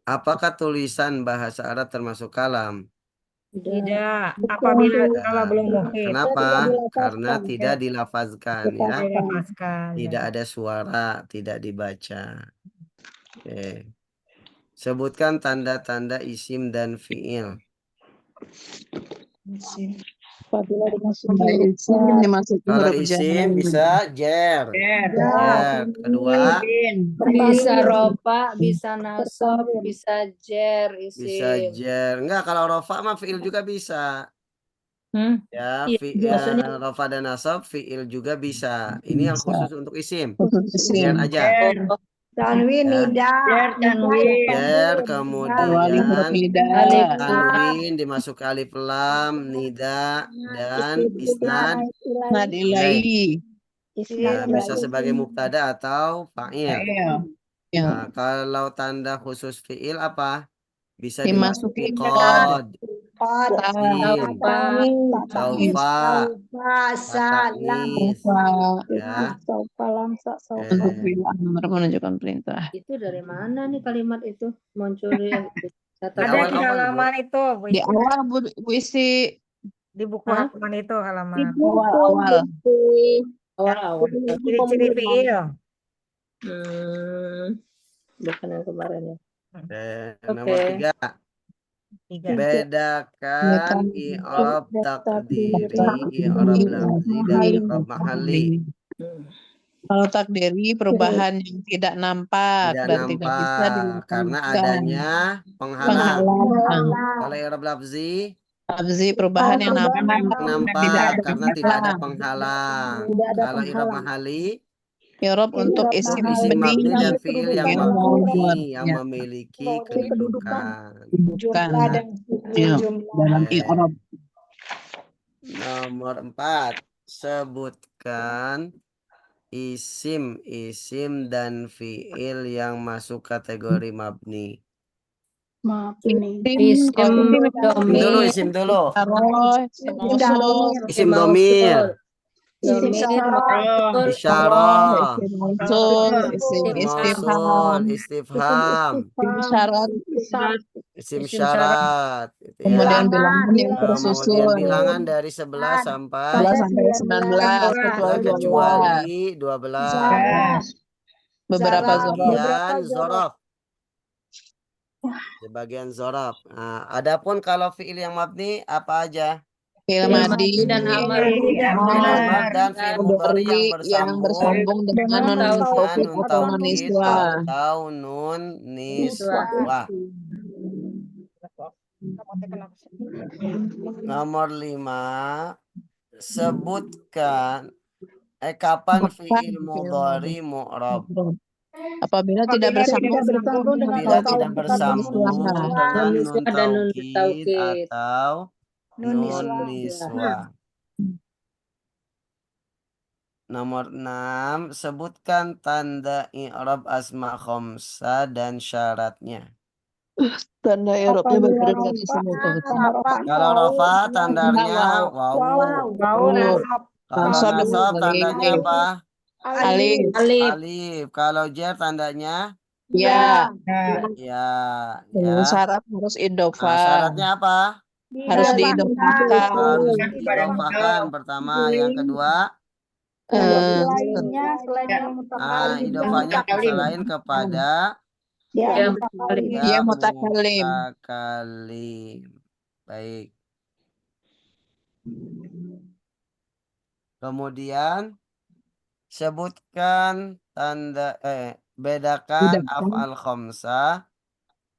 Apakah tulisan bahasa Arab termasuk kalam? Tidak. Apabila kalau belum muhit. Kenapa? Karena tidak dilafazkan ya. Dilafazkan. Tidak ada suara, tidak dibaca. Oke. Sebutkan tanda-tanda isim dan fiil. Kalau isim bisa jer. Jer. Kedua Bisa rofa, bisa nasab, bisa jer, bisa isim. jer. Enggak, kalau rofa mah fiil juga bisa. Ya, Maksudnya rofa dan nasab fiil juga bisa. Ini yang khusus untuk isim. Isim. Jer aja. Tanwin, Ya. nida. Jer, tanwin. Jer, Awali huruf kemudian nida. tanwin dimasuk alif lam, nida dan isnad. Nad ilai. Nah, bisa sebagai mubtada atau fa'il. Ya. Nah, kalau tanda khusus fiil apa? Bisa dimasuki Dimasuki qad, sin, Saufa, saufa, salam. fata'nis, ya. Untuk bila amar menunjukkan perintah. itu dari mana nih kalimat itu munculnya? Di Ada di awal-awal, Bu. halaman itu, Bu Di Isi. awal Bu Isi, Di buku Hah? halaman itu halaman. awal-awal. Awal-awal. Ciri-ciri fiil. Bukan yang kemarin ya. Nomor 3. 3. Bedakan i'rab takdiri, i'rab lafzi, dan i'rab mahalli. Kalau takdiri perubahan yang tidak nampak Tidak dan tidak bisa nampak karena dilakukan. adanya penghalang. Kalau i'rab lafzi Lafzi perubahan yang nampak nampak karena tidak ada penghalang. Kalau i'rab mahalli I'rab untuk isim isim mabni dan fiil yang yang maudud, mabni yang ya. memiliki kedudukan. Bukan ya, dalam i'rab. Nomor 4. Sebutkan isim dan fiil yang masuk kategori mabni. Isim domir. Isim dulu. Isim Isim domir. Domir mausul. Isyarah. isim mausul, isim istifham, Istifham. isim syarat, Isim Isim syarat. Gitu ya. kemudian bilangan yang Kemudian tersusun bilangan dari 11 sampai 11 sampai 19 kecuali 12. kecuali 12. Beberapa zorof. Sebagian zorof. Nah, adapun kalau fiil yang mabni apa aja? Fi'il madi dan amar. Amar dan fi'il mudhari yang bersambung dengan nun taukid atau nun niswa. atau nun niswa. Nomor 5. Sebutkan kapan fi'il mudhari mu'rab? Apabila tidak bersambung Bila tidak bersambung dengan nun taukid atau nun niswa. Nomor 6. Sebutkan tanda i'rab asma khamsah dan syaratnya. Tanda i'rabnya berbeda dari semua kata. Kalau rafa tandanya wawu. Kalau nasab tandanya apa? Alif. Alif. Kalau jer tandanya Ya. ya. Syarat harus idofah. Syaratnya apa? Harus diidofahkan. Harus diidofahkan pertama. Yang kedua, idofahnya selain kepada Ya ya mutakalim. Baik. Kemudian sebutkan bedakan af'al khamsah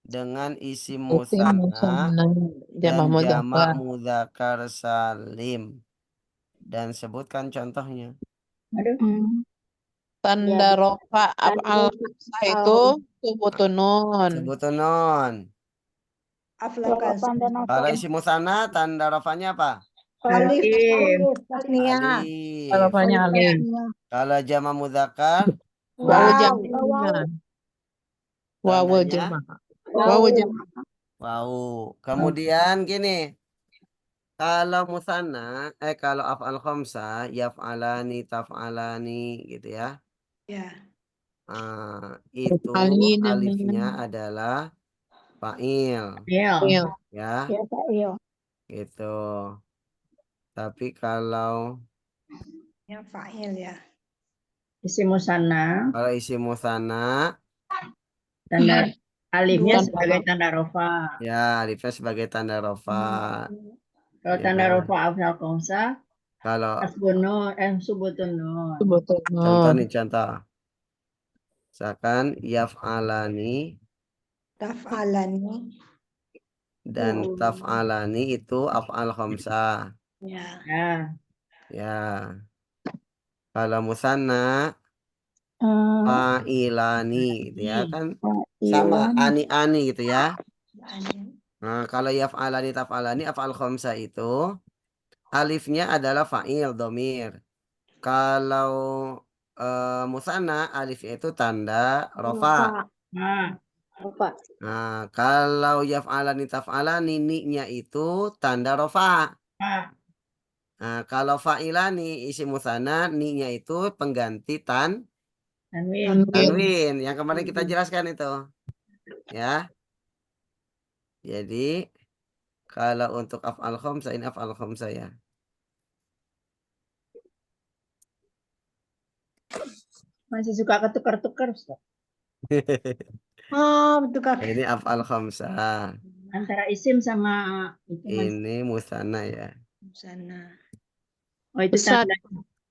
dengan isim musanna dan jamak mudzakkar salim. Dan sebutkan contohnya. Tanda rofa af'al khamsah itu subutun nun. Kalau isim musanna tanda rofanya apa? Alif. Rofanya alif. Kalau jamak mudzakkar Wawu jamak. Wawu jamak. Wawu. Kemudian gini. Kalau musanna, kalau af'al khamsah, yaf'alani, taf'alani, gitu ya. Ya. Itu Alina. alifnya adalah fa'il Iya. Iya. ya, Ya, Pak Iyo. gitu. Tapi kalau Ya, fa'il ya. Isim musanna, isim musanna tanda alifnya Dua. sebagai tanda rofa. ya alifnya sebagai tanda rofa. Kalau Ya. tanda rofa afal khamsah, Kalau hasbun nun, subutun nun. Sebutun. contoh nih contoh. Misalkan yaf'alani Taf'alani. dan taf'alani itu af'al khamsah. Ya. Ya, Ya. Kalau musanna Eh, fa'ilani gitu ya kan sama ani gitu ya. Nah, kalau yaf'alani taf'alani af'al khamsah itu alifnya adalah fa'il domir. Kalau musanna alifnya itu tanda rofa. nah, Rofa. Nah, kalau yaf'alani taf'alani ni-nya itu tanda rofa. nah, Nah, kalau fa'ilani isim musanna ni-nya itu pengganti tanwin. tanwin yang kemarin kita jelaskan itu. Ya. Jadi kalau untuk af'al khamsah ini af'al khamsah ya. Masih suka ketukar-tukar, Ustaz. Tukar. Ini af'al khamsah. Antara isim sama itu Mas. Ini musanna ya. Sana. Oh, itu Ustaz, tanda.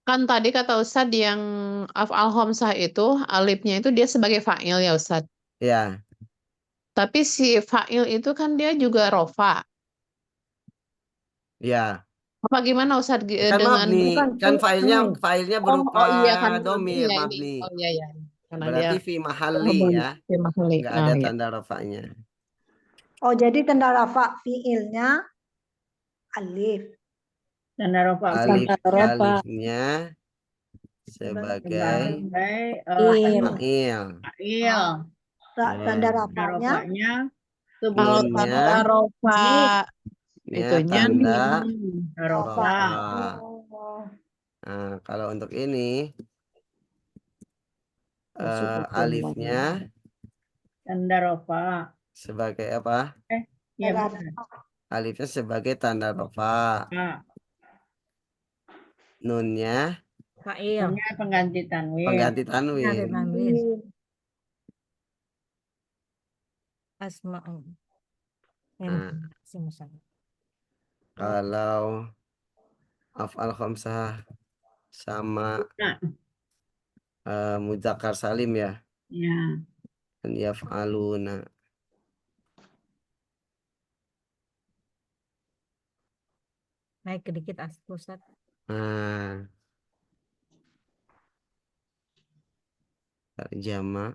kan tadi kata Ustaz yang af'al khamsah itu alifnya itu dia sebagai fa'il ya Ustaz. Ya, Tapi si fa'il itu kan dia juga rofa. ya. Apa gimana Ustaz Kan dengan mabni. Kan Fi'il. failnya oh berupa iya kan domir ya ini. mabni. Oh iya ya. Karena dia Berarti fi mahalli ya. mahali. Nggak Nah, ada ya. tanda rafa'nya. Oh, jadi tanda rafa fi'ilnya alif. Tanda rofa Alifnya sebagai Il. fa'il. fa'il. Tanda Ya. Tanda rafanya rofanya Kalau Nunnya tanda rofa itunya tanda tanda rofa. rofa. Oh. Nah, kalau untuk ini alifnya Tanda rofa. sebagai apa? Iya Rafa. benar. Alifnya sebagai tanda rofa. Nah, Nunnya Fa'il. ini pengganti tanwin. pengganti Ada tanwin. tanwin. Asma'un. Nah, Isim musanna. kalau af'al khamsah sama Nah, mudzakkar salim ya. ya. Dan yaf'aluna. Naik sedikit Ustaz. Nah, terjemah.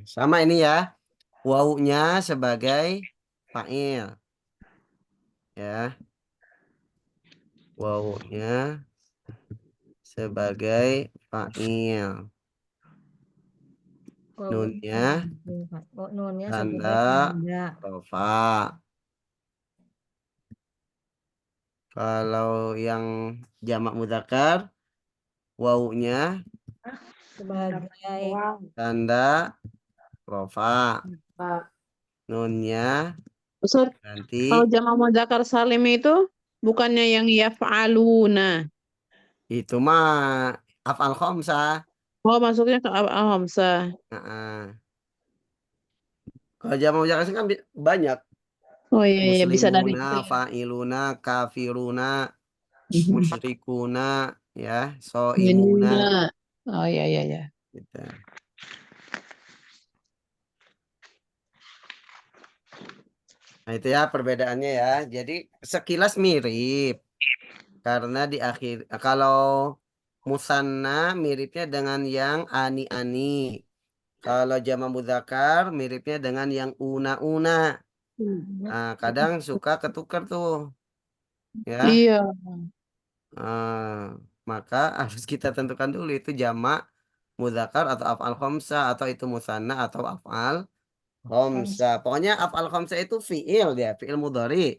Sama ini ya. Wawunya sebagai fa'il. Ya. Wawunya sebagai fa'il. Nunnya Nunnya tanda sebagai tanda. rofa. Kalau yang jamak mudzakkar wawunya Sebagai tanda rofa. Nunnya Ustaz, ganti kalau jama' mudzakkar salim itu bukannya yang yaf'aluna. itu mah af'al khamsah. Oh, masuknya ke af'al khamsah. Nah, kalau jamak mudzakkar kan banyak. Oh iya, iya bisa dari itu Muslimuna, ya. fa'iluna, kafiruna, Mhm. musyrikuna, ya, Minuna. soimuna, Oh iya, iya, iya. gitu. Nah itu ya perbedaannya ya. Jadi sekilas mirip karena di akhir kalau musanna miripnya dengan yang ani-ani. Kalau jamak mudzakkar miripnya dengan yang una-una. Nah, kadang suka ketukar tuh, ya. Iya. Maka harus kita tentukan dulu itu jamak mudzakkar atau af'al khamsah atau itu musanna atau af'al Khamsa. Pokoknya af'al khamsa itu fi'il dia, fi'il mudhari.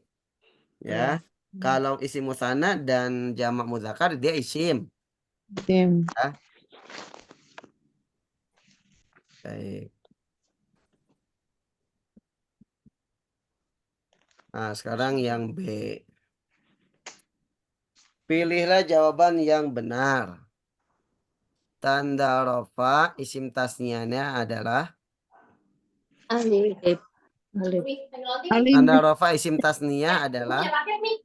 Ya. Kalau isim musanna dan jamak muzakkar dia isim. Sim. Baik. Nah, sekarang yang B. Pilihlah jawaban yang benar. Tanda rofa isim tasniahnya adalah Alif. Alif. tanda rofa isim tasniah adalah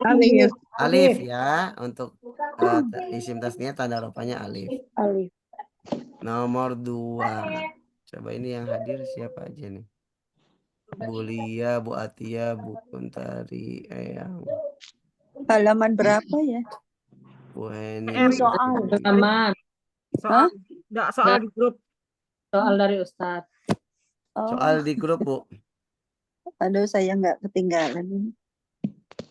Alif. alif ya. Untuk isim tasniah tanda rofanya alif. Alif. Nomor 2. Coba ini yang hadir siapa aja nih? Bu Lia, Bu Atia, Bu Kuntari, Eyang, Halaman berapa ya? Bu Heni. Soal. Aman. Soal, enggak soal di grup. Soal dari Ustadz. Oh, Soal di grup, Bu. aduh saya nggak ketinggalan ini.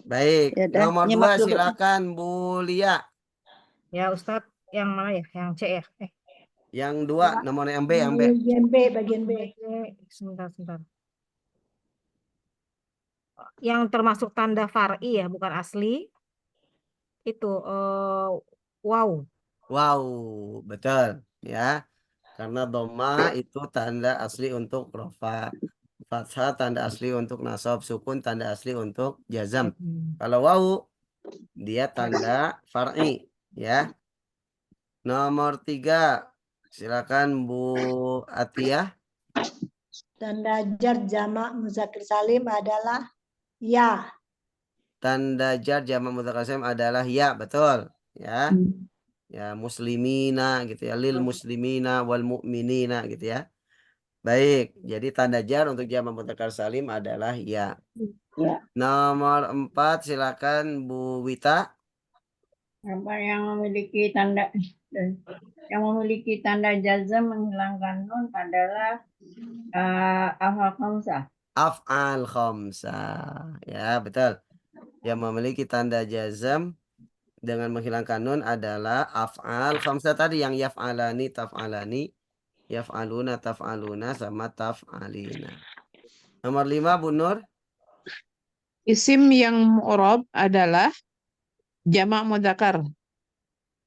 Baik, Ya udah, nomor 2 nyimak dulu. silakan Bu Lia. Ya Ustadz, yang mana ya? Yang C ya? Yang 2, nomor yang B, yang B. Bagian B. Sebentar. Yang termasuk tanda far'i ya, bukan asli. Itu wow. Wow, betul ya. Karena dhamma itu tanda asli untuk rofa. Fathah tanda asli untuk nasab, sukun tanda asli untuk jazam. Kalau wawu dia tanda far'i ya. Nomor 3 silakan Bu Atiyah. Tanda jar jamak muzakkar salim adalah ya. Tanda jar jamak mudzakkar salim adalah ya, betul ya. Ya, muslimina gitu ya, lil muslimina wal mu'minina gitu ya. Baik, jadi tanda jar untuk jamak mudzakkar salim adalah ya. Ya. Nomor 4 silakan Bu Wita. Apa yang memiliki tanda jazam menghilangkan nun adalah afal khamsah. Af'al khamsah. Ya, betul. Yang memiliki tanda jazam dengan menghilangkan nun adalah af'al khamsah tadi yang yaf'alani, taf'alani, yaf'aluna, taf'aluna, sama taf'alina. Nomor 5 Bu Nur. Isim yang mu'rab adalah jamak mudzakkar.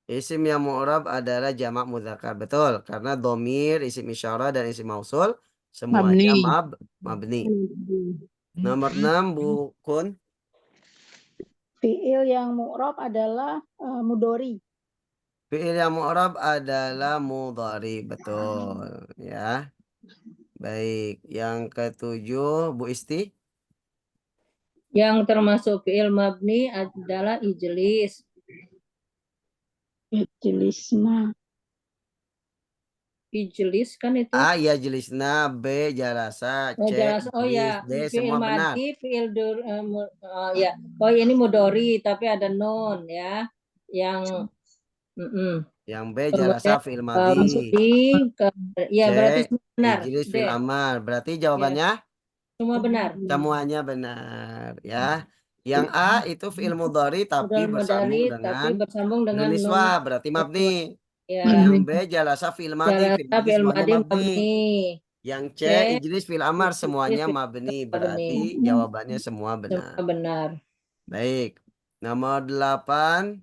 Isim yang mu'rab adalah jamak mudzakkar. Betul, karena domir, isim isyarah, dan isim mausul semuanya mabni. Nomor 6 Bu Kun. Fiil yang mu'rab adalah mudori. Fi'il yang mu'rab adalah mudhari, betul ya. Baik, yang ke-7 Bu Isti. Yang termasuk fiil mabni adalah ijlis. Ijlis kan itu. A ya jelisna, B jalasa, C Oh ijlis, ya, D fiil semua benar. madi, fiil ya. Oh ini mudori tapi ada nun ya. Yang Yang B jalasa fi'il madhi. ya C berarti semua benar. ijlis D. fi'il amar. Berarti jawabannya Semua benar. semuanya benar ya. Yang A itu fi'il mudhari tapi bersambung dengan nun niswa, berarti mabni. Ya. Yang B jalasa fi'il madhi, fi'il madhi Fiil semuanya madi mabni. mabni. Yang C C, ijlis fi'il amar semuanya ijlis mabni, fi'il berarti mabni. jawabannya semua benar. Semua benar. Baik. Nomor 8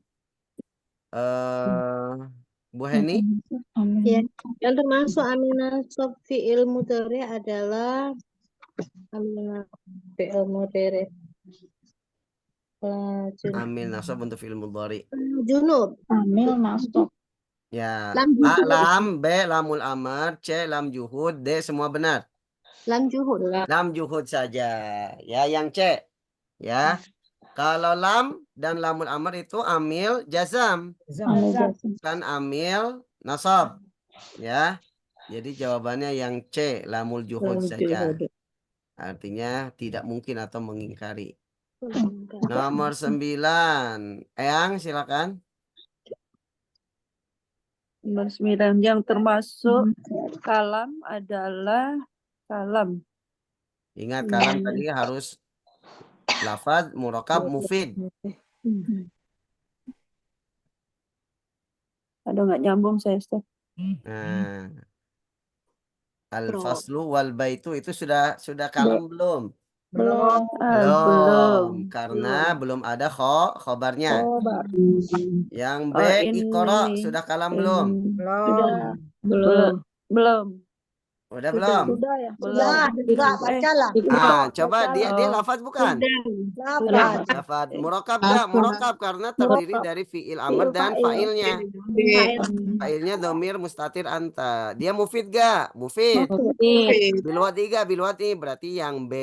Bu Heni. Ya, yang termasuk amil nasab fi'il mudhari adalah amil fi'il mudhari Amil nasab untuk fi'il mudhari. junub. Amil nasab. Ya. Lam A juhud. lam, B lamul amar, C lam juhud, D semua benar. Lam juhud. Lam juhud saja. Ya, yang C. Ya. Kalau lam dan lamul amar itu amil jazam. Kan amil nasab. Ya. Jadi jawabannya yang C, lamul juhud saja. Artinya tidak mungkin atau mengingkari. Nomor 9. Eyang silakan. Nomor 9 yang termasuk kalam adalah kalam. Ingat kalam tadi harus lafaz, murakab, mufid. Aduh nggak nyambung saya, Ustaz. Nah, Al-faslu wal baitu itu sudah kalam belum? Belum. Belum, karena belum ada khobarnya. Khobar. Yang B, Oh, ini Iqra, nih. sudah kalam belum? Belum. Belum. Belum. Udah belum? Sudah ya? Sudah, Belum. enggak bacalah. Coba dia Oh. lafaz bukan? Lafaz. Lafaz murokab gak? Murokab karena terdiri dari fiil amr dan fa'ilnya. Fa'ilnya domir mustatir anta. Dia mufid gak? Mufid. Bilwati berarti yang B.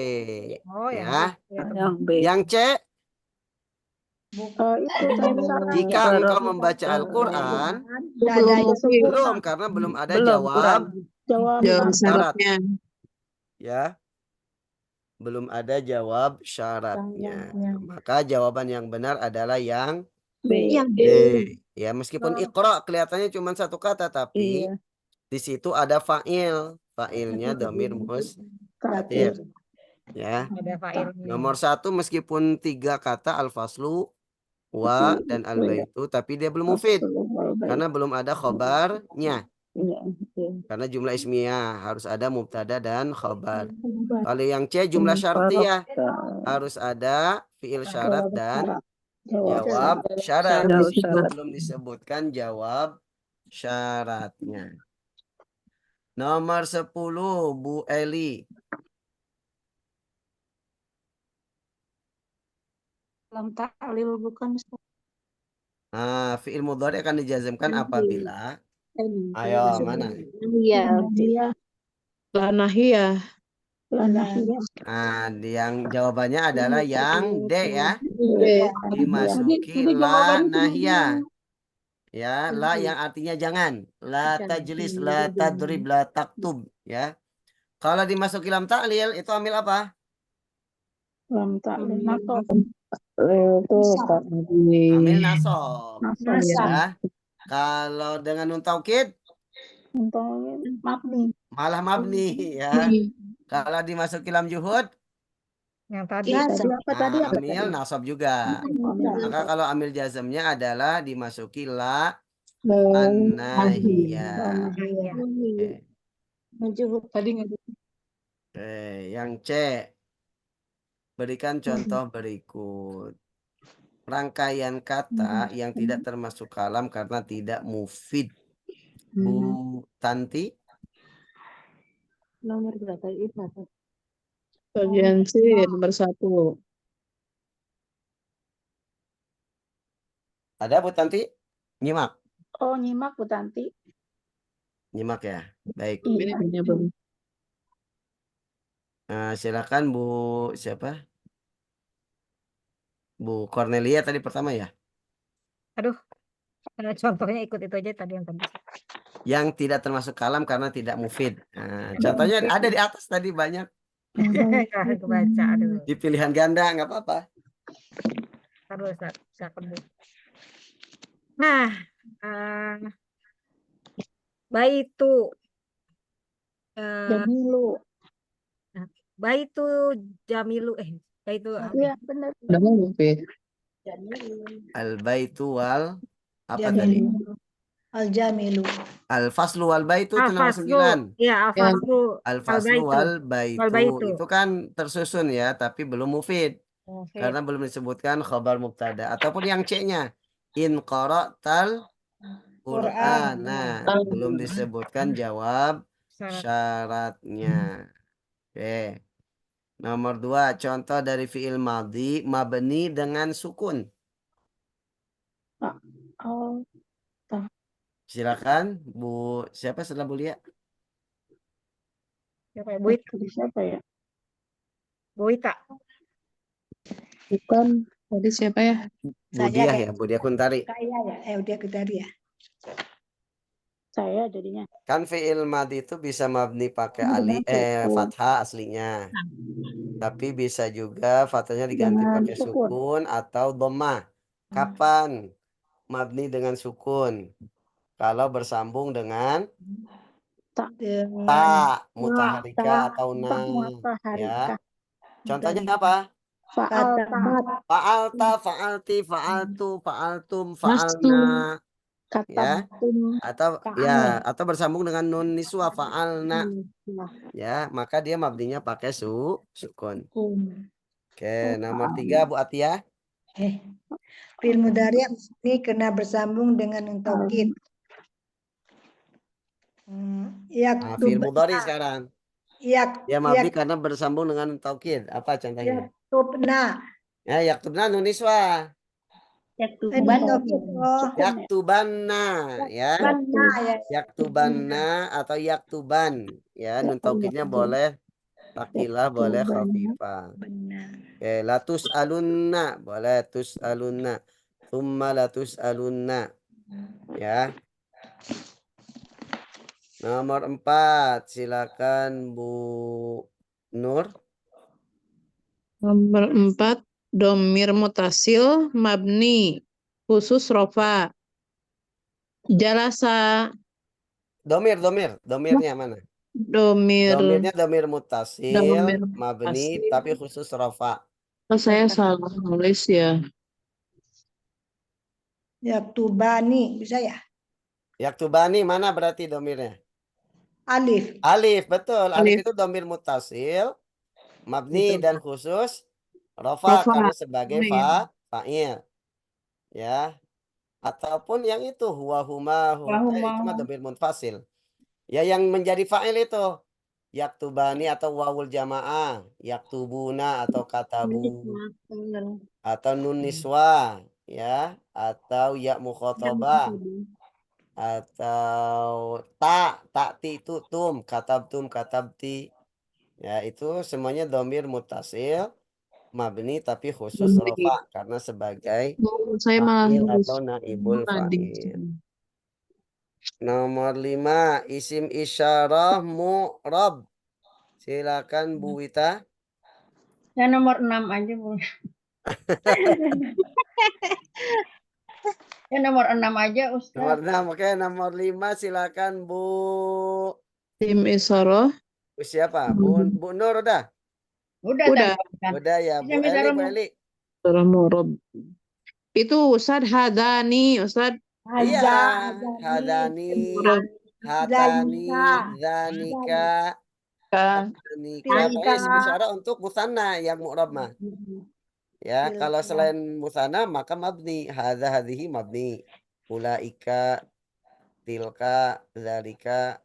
Oh, Ya. Yang B. Yang C, Itu jika engkau membaca Al-Quran, Tidak ada belum karena belum ada jawab Jawab syarat. syaratnya. Ya. Belum ada jawab syaratnya. Maka jawaban yang benar adalah yang B. B. Ya, meskipun Iqra kelihatannya cuma satu kata, tapi Iya. di situ ada fa'il. Fa'ilnya domir mustatir. Ya. Ada fa'ilnya. Nomor 1 meskipun 3 kata al-faslu wa dan al-baitu, tapi dia belum mufid karena belum ada khobarnya. Iya. Karena jumlah ismiyah harus ada mubtada dan khobar. Kalau yang C jumlah syartiyah harus ada fiil syarat dan jawab syarat. Di Jawab situ syarat. belum disebutkan jawab syaratnya. Nomor 10 Bu Eli. Lam ta'lil bukan Ustaz. Fiil mudhari akan dijazmkan apabila ayo mana? Iya. La nahiyah. Yang jawabannya adalah yang D ya. Iya. Dimasuki la nahiyah. Ya, la yang artinya jangan. La tajlis, la tadrib, la taktub ya. Kalau dimasuki lam ta'lil itu ambil apa? Lam ta'lil. Ambil nasob. Ya. Kalau dengan nun taukid malah mabni ya. Kalau dimasuki lam juhud Yang tadi. ambil nasob juga. Maka kalau ambil jazmnya adalah dimasuki la an-nahiyah. Yang C. Berikan contoh berikut. Rangkaian kata yang tidak termasuk kalam karena tidak mufid. Bu Tanti. Nomor berapa itu? Bagian C nomor 1. Ada Bu Tanti? Nyimak. Oh, nyimak Bu Tanti. Nyimak ya. Baik. Ini hanya belum. Silakan Bu siapa? Bu Cornelia tadi pertama ya. Contohnya ikut itu aja tadi yang tadi. Yang tidak termasuk kalam karena tidak mufid. Contohnya ada di atas tadi banyak. Kebaca, aduh. Di pilihan ganda nggak apa-apa. Terus bisa kebut. Nah, baitu jamilu baitu Iya, benar. Udah mau mufid. Al-baitu wal apa tadi? Al-jamilu. Al-faslu wal baitu itu nomor 9. Iya, al-faslu Al-faslu wal baitu. baitu. Itu kan tersusun ya, tapi belum mufid. Karena belum disebutkan khabar mubtada. Ataupun yang C-nya. In qara'tal Qur'ana. Belum disebutkan jawab syaratnya. Oke. Nomor 2. Contoh dari fi'il madhi mabni dengan sukun. Silakan Bu. Siapa setelah Bu Lia? Siapa ya? Siapa ya? Bu Ita. Bukan. Tadi siapa ya? Bu Diah ya, Bu Diah Kuntari. Udah Kuntari ya. Saya jadinya. Kan fi'il madhi itu bisa mabni pakai fathah aslinya. Tapi bisa juga fathahnya diganti pakai sukun atau dhammah. Kapan mabni dengan sukun? Kalau bersambung dengan ta mutaharika atau na ya. Contohnya apa? Fa'alta, fa'alti, fa'altu, fa'altum, fa'alna. Kata tum atau atau bersambung dengan nun niswa fa'alna, ya, maka dia mabninya pakai sukun. Oke, nomor 3 Bu Atia. Fi'il mudhari ini kena bersambung dengan nun taukid. Fi'il mudhari sekarang. Dia mabni karena bersambung dengan nun taukid. Apa contohnya? Yaktubna. Ya, yaktubna nun niswa. Yaktubanna, ya. Yaktubanna atau yaktuban, ya, nun taukidnya boleh takilah, boleh khafifah. Oke, latus alunna, boleh tus alunna. Thumma latus alunna, ya. Nomor 4, silakan Bu Nur. Nomor 4, domir mutasil mabni khusus rofa. Jalasa. Domirnya mana? Domir Domirnya domir mutasil, mabni, tapi khusus rofa. Oh, saya salah nulis ya. Yaktubani, bisa ya? Yaktubani mana berarti domirnya? Alif. Alif, betul. Alif Alif. itu domir mutasil, mabni dan khusus rofa karena sebagai fa'il. Ya. Ataupun yang itu huwa huma itu mah domir munfasil. Ya, yang menjadi fa'il itu yaktubani atau wawul jamaah, yaktubuna atau katabu, atau nun niswa, ya, atau ya mukhatabah, atau ta'ti itu katabti, ya, itu semuanya domir mutasil mabni tapi khusus rofa karena sebagai Saya malah fa'il nulis atau naibul fa'il. Nomor 5, isim isyarah mu'rab. Silakan Bu Wita. Ya nomor 6 aja, Bu. Ya nomor 6 aja, Ustaz. Nomor 6, oke. Nomor 5, silakan Bu. Tim isyarah. Bu siapa? Bu Nur udah? Udah. Udah ya. Bu Eli. Isyarah mu'rab. Itu Ustaz hadani, Ustaz. Iya. Hadani. Hatani. Zanika. Pokoknya isim isyarah untuk musanna yang mu'rab mah. Ya, kalau selain musanna maka mabni. Hadza hadhihi mabni. Ulaika, tilka, zalika,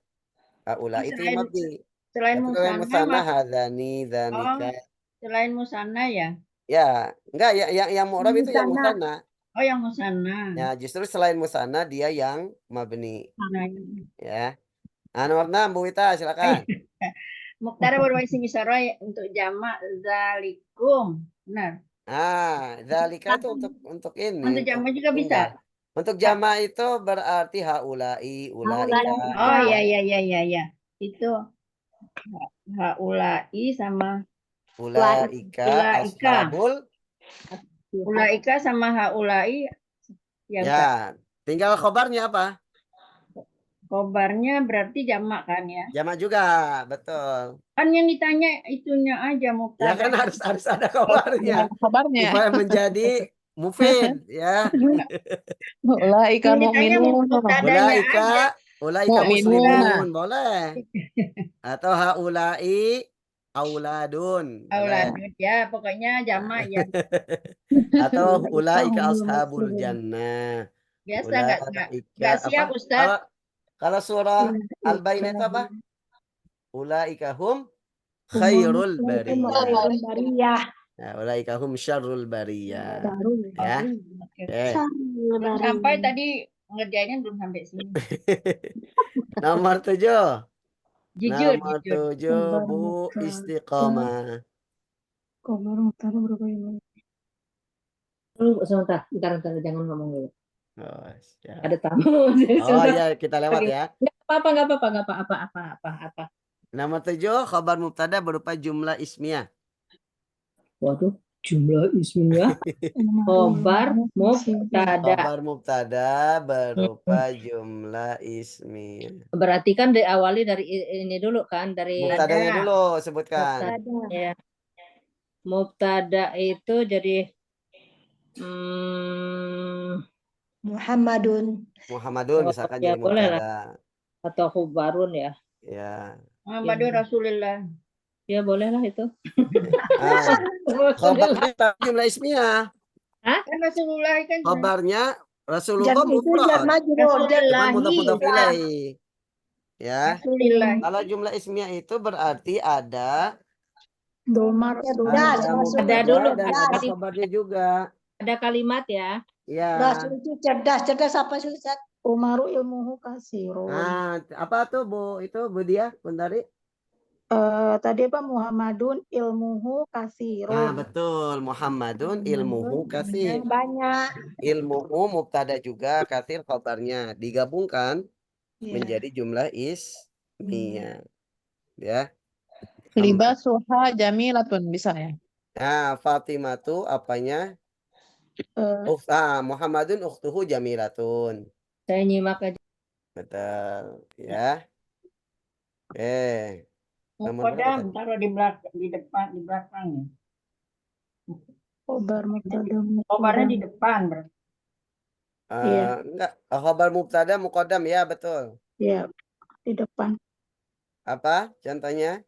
ulai itu mabni. Selain musanna hadzani, zanika. Selain musanna ya? Ya, enggak, yang mu'rab itu yang musanna. Oh, yang musanna. Ya, justru selain musanna dia yang mabni. Ya. Nomor 6, Bu Wita, silakan. Muqtara berubah isim isyarah untuk jamak zalikum. Benar. Zalika itu untuk ini. Untuk jamak juga bisa. Untuk jamak itu berarti haulai, ulaika. Oh, ya. Itu haulai sama ulaika ashabul. Ulaika sama haulai yang ya, tinggal khobarnya apa? Khobarnya berarti jamak kan ya? Jamak juga, betul. Kan yang ditanya itunya aja mubtada. Ya kan harus ada khobarnya. Supaya menjadi mufid ya. Ulaika mu'minun. Ulaika muslimun boleh. Atau haulai auladun. Auladun ya, pokoknya jamak ya. Atau ulaika ashabul jannah. Biasa enggak siap Ustaz. Kalau surah Al-Baqarah itu apa? Ulaika hum khairul bariyah. Nah, ulaika hum syarrul bariyah. Ya. Sampai tadi ngerjainnya belum sampai sini. Nomor 7. Jujur. Nomor 7 Bu Istiqomah. Sebentar, jangan ngomong dulu. Oh, ya. Ada tamu. Oh ya, kita lewat ya. Enggak apa-apa. Nomor 7, khabar mubtada berupa jumlah ismiyah. Waduh, jumlah ismiyah. Khabar mubtada. Khabar mubtada berupa jumlah ismiyah. Berarti kan diawali dari ini dulu kan, dari mubtadanya dulu sebutkan. Ya. Mubtada itu jadi Muhammadun. Muhammadun Oh, misalkan ya jadi boleh lah. mubtada. Atau khabarun ya. Ya. Muhammadun Rasulillah. Ya boleh lah itu. Ah, khabarnya jumlah ismiyah. Kan Rasulullah kan Khabarnya Rasulullah Jar itu jar mufrad. majrur. Cuman mudhaf ilaih. Ya. Rasulillah. Kalau jumlah ismiyah itu berarti ada Domar, Cerdas. ada Rasul Ada mubtada dulu, dan ada ada kalimat. khabarnya juga. Ada kalimat ya. Ya. Rasul itu cerdas. Cerdas apa sih Ustaz? Umaru ilmuhu kasirun. Nah, apa tuh Bu? Itu Bu Dia, Bundari? Tadi apa Muhammadun ilmuhu Nah, kasirun. betul. Muhammadun ilmuhu katsir. Yang banyak. Ilmuhu mubtada juga, katsir khabarnya. Digabungkan Ya. menjadi jumlah ismiyah. Ya. Libasuha jamilatun bisa ya. Nah, Fatimah tuh apanya? Muhammadun ukhtuhu jamilatun. Saya nyimak aja. Betul. Ya. Nomor berapa Mukodam tadi? taruh di belakang, di depan, di belakang. Khobar mubtada Khabarnya di depan. Iya. Enggak, khabar mubtada muqaddam ya, betul. Ya, di depan. Apa contohnya?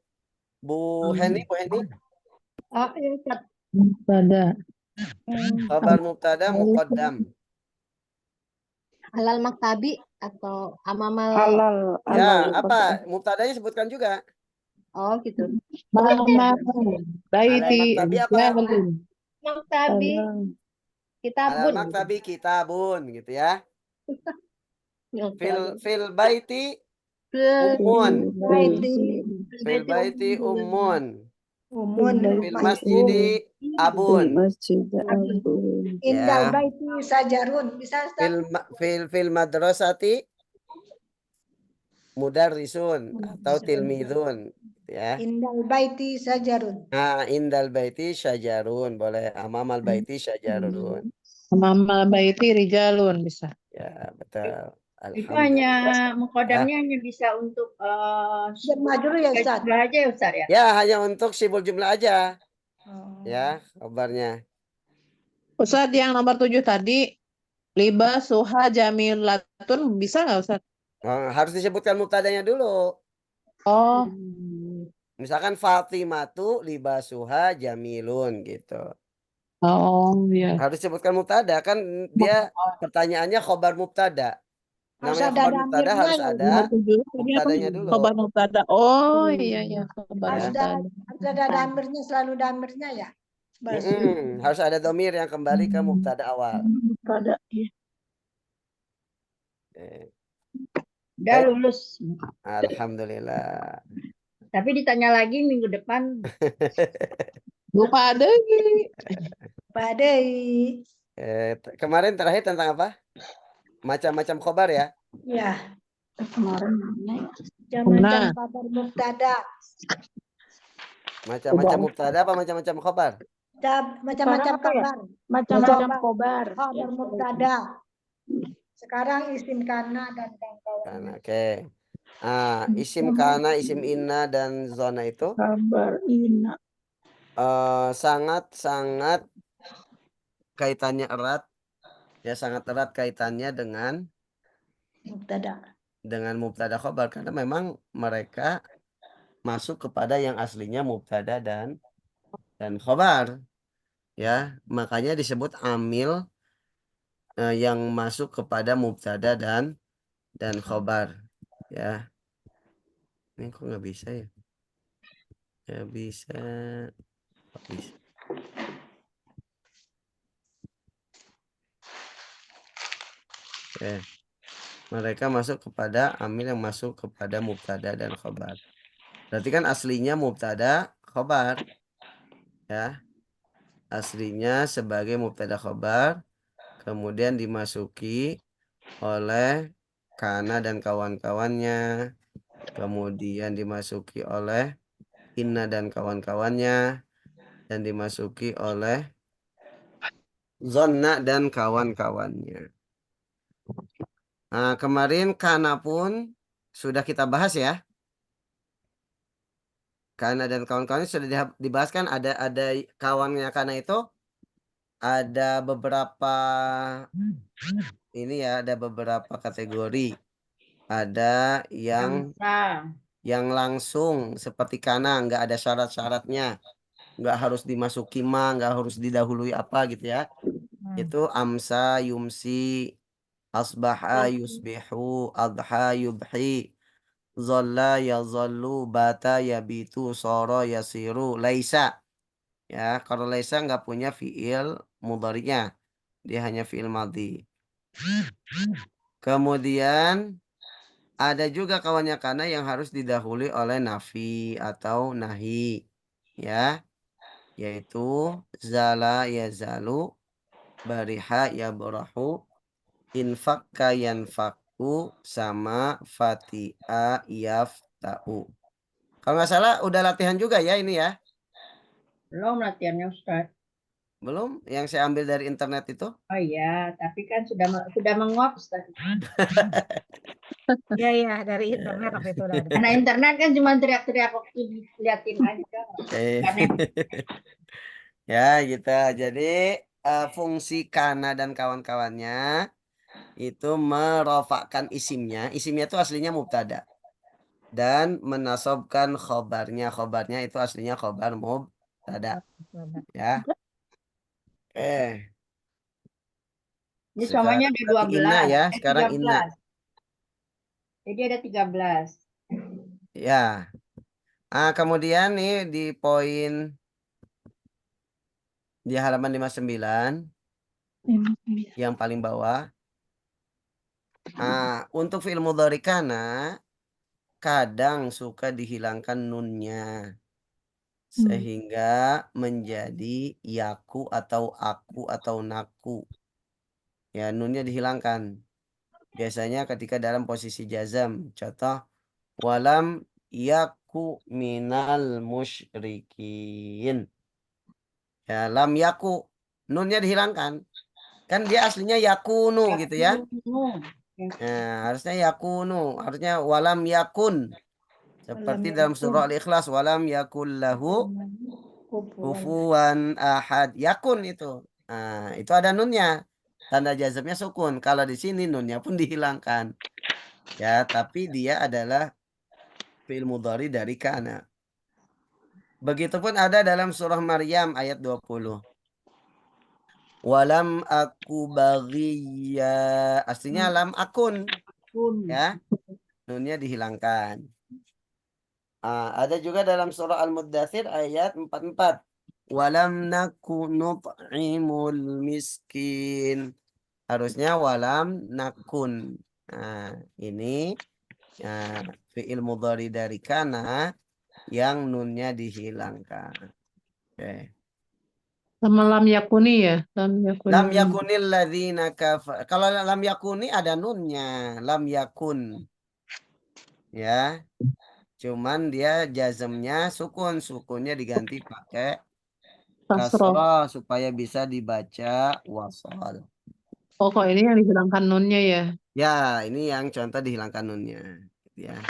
Bu Heni, Bu Heni. Mubtada. Khabar mubtada muqaddam. Halal maktabi atau amamal. Halal. Ya, halal apa? Mubtadanya sebutkan juga. Oh gitu. Mama baiti Maktabi apa? jalun. Maktabi Alal kitabun. maktabi kitabun gitu ya. Maktabi. Fil baiti Fil- ummun. Baiti. Fil baiti ummun. Umun. Fil masjidi abun. Indal Ya. baiti sajarun. Bisa Ustaz? Fil madrasati mudarrisun atau tilmidun ya. Indal baiti sajarun. Nah, indal baiti syajarun boleh, amamal baiti syajarun. Mama baiti rijalun bisa. Ya, betul. Itu hanya Alhamdulillah. mukodamnya hanya bisa untuk Jar majrur ya Ustaz? jumlah aja ya Ustaz ya. Ya, hanya untuk sibul jumlah aja. Oh. Ya, kabarnya. Ustaz yang nomor 7 tadi libasuha jamilatun bisa nggak Ustaz? Harus disebutkan mubtadanya dulu. Oh, Misalkan Fatimatu libasuha jamilun gitu. oh ya. Harus disebutkan mubtada kan dia pertanyaannya khobar mubtada. Harus Namanya ada khobar mubtada damirnya harus ya, ada Nomor 7 tadi apa? mubtadanya dulu. Khabar mubtada. Oh iya ya, khabar Harus mubtada. ada damirnya, selalu damirnya ya. Harus ada domir yang kembali ke mubtada awal. Mubtada. Iya. Udah lulus. Alhamdulillah. Tapi ditanya lagi minggu depan. Lupa ada. Badai. Kemarin terakhir tentang apa? Macam-macam khobar ya? Ya. Kemarin nanya. Macam-macam kabar mubtada. Macam-macam mubtada apa macam-macam khobar? Macam-macam Sekarang apa ya? kabar. Macam-macam khobar. Kabar mubtada. Sekarang isim kana dan kawan-kawan. Oke. Isim kana, isim inna dan zona itu Kabar ina. sangat-sangat kaitannya erat. Ya, sangat erat kaitannya dengan mubtada khobar karena memang mereka masuk kepada yang aslinya mubtada dan khobar. Ya, makanya disebut amil yang masuk kepada mubtada dan khobar. Ya. Ini kok nggak bisa ya? Nggak bisa. Nggak bisa. Oke. Mereka masuk kepada amil yang masuk kepada mubtada dan khobar. Berarti kan aslinya mubtada khobar. Ya. Aslinya sebagai mubtada khobar. Kemudian dimasuki oleh kana dan kawan-kawannya. Kemudian dimasuki oleh inna dan kawan-kawannya. Dan dimasuki oleh zonna dan kawan-kawannya. Nah, kemarin kana pun sudah kita bahas ya. Kana dan kawan-kawannya sudah dibahas kan, ada kawannya kana itu ada beberapa ini ya ada beberapa kategori. Ada yang langsung seperti kana, nggak ada syarat-syaratnya, nggak harus dimasuki ma, nggak harus didahului apa gitu ya. Itu amsa, yumsi, asbaha, yusbihu, adha, yubhi, zolla, yazallu, bata, yabitu, soro, yasiru, laisa. Ya, kalau laisa nggak punya fiil mudhari'nya, dia hanya fiil madhi. Kemudian ada juga kawannya kana yang harus didahului oleh nafi atau nahi, ya, yaitu zala yazalu, bariha yabrahu, infakka yanfaku, sama fati'a yafta'u. Kalau nggak salah udah latihan juga ya ini ya? Belum latihannya Ustaz. Belum? Yang saya ambil dari internet itu? Oh iya, tapi kan sudah menguap Ustaz. Iya, iya, dari internet waktu itu udah ada. Karena internet kan cuma teriak-teriak waktu diliatin aja. Karena Ya gitu. Jadi fungsi kana dan kawan-kawannya itu merofakkan isimnya. Isimnya itu aslinya mubtada. Dan menasobkan khobarnya. Khobarnya itu aslinya khobar mubtada. Ya. ini Sekarang semuanya ada berarti inna 12. ya. Sekarang inna. 13. Jadi ada 13. Ya. Kemudian nih di poin di halaman 59 yang paling bawah. Untuk fi'il mudhari kana kadang suka dihilangkan nunnya sehingga menjadi yaku atau aku atau naku. Ya, nunnya dihilangkan. Biasanya ketika dalam posisi jazam. Contoh, walam yaku minal musyrikin. Ya, lam yaku. Nunnya dihilangkan. Kan dia aslinya yakunu gitu ya. Nah, harusnya yakunu. Harusnya walam yakun. Seperti dalam surah Al-Ikhlas. Walam yakul lahu kufuwan ahad. Yakun itu. Nah, itu ada nunnya. Tanda jazmnya sukun. Kalau di sini nunnya pun dihilangkan. Ya, tapi dia adalah fi'il mudhari dari kana. Begitupun ada dalam surah Maryam ayat 20. Walam aku baghiya. Aslinya lam akun. Ya. Nunnya dihilangkan. Ada juga dalam surah Al-Muddathir ayat 44. Walam naku nut'imul miskin. Harusnya walam nakun. Nah, ini fi'il mudhari dari kana yang nunnya dihilangkan. Oke. Sama lam yakuni ya. Lam yakunil ladzina kafar. Kalau lam yakuni ada nunnya. Lam yakun. Ya. Cuman dia jazmnya sukun. Sukunnya diganti pakai Kasroh. kasroh supaya bisa dibaca wasal. Oh, kok ini yang dihilangkan nunnya ya? Ya, ini yang contoh dihilangkan nunnya. Ya.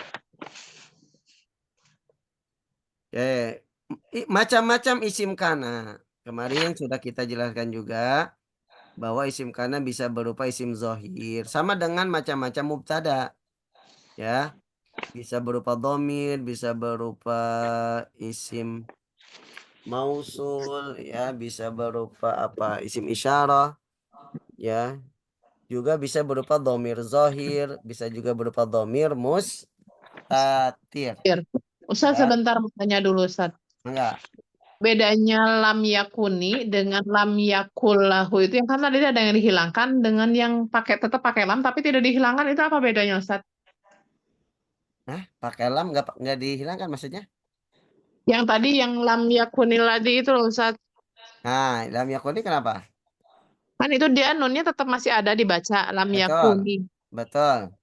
Oke. Macam-macam isim kana. Kemarin sudah kita jelaskan juga bahwa isim kana bisa berupa isim zohir. Sama dengan macam-macam mubtada. Ya. Bisa berupa dhamir, bisa berupa isim mausul, ya, bisa berupa apa? Isim isyarah, ya. Juga bisa berupa dhamir zahir, bisa juga berupa dhamir mustatir. Ustaz, Ya. sebentar mau tanya dulu, Ustaz. Enggak. Bedanya lam yakuni dengan lam yakullahu itu yang kan tadi ada yang dihilangkan dengan yang tetap pakai lam tapi tidak dihilangkan, itu apa bedanya, Ustaz? Pakai lam enggak dihilangkan maksudnya? Yang tadi yang lam yakunil tadi itu loh, Ustaz. Nah, lam yakuni kenapa? Kan itu dia nunnya tetap masih ada dibaca lam Betul. yakuni. Betul.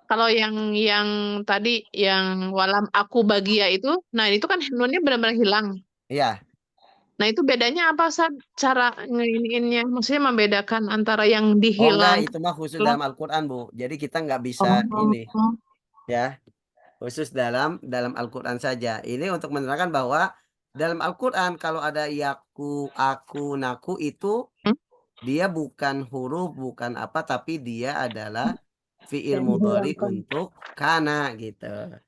Kalau yang tadi yang walam aku bagia itu, nah itu kan nunnya benar-benar hilang. Iya. Nah itu bedanya apa, Ustaz? Cara nginiinnya, maksudnya membedakan antara yang Oh enggak, dihilang. itu mah khusus dalam Al-Quran, Bu. Jadi kita nggak bisa ini. Ya. Khusus dalam Al-Quran saja. Ini untuk menerangkan bahwa dalam Al-Quran kalau ada yaku, aku, naku itu Dia bukan huruf, bukan apa, tapi dia adalah fiil mudhari untuk kana gitu.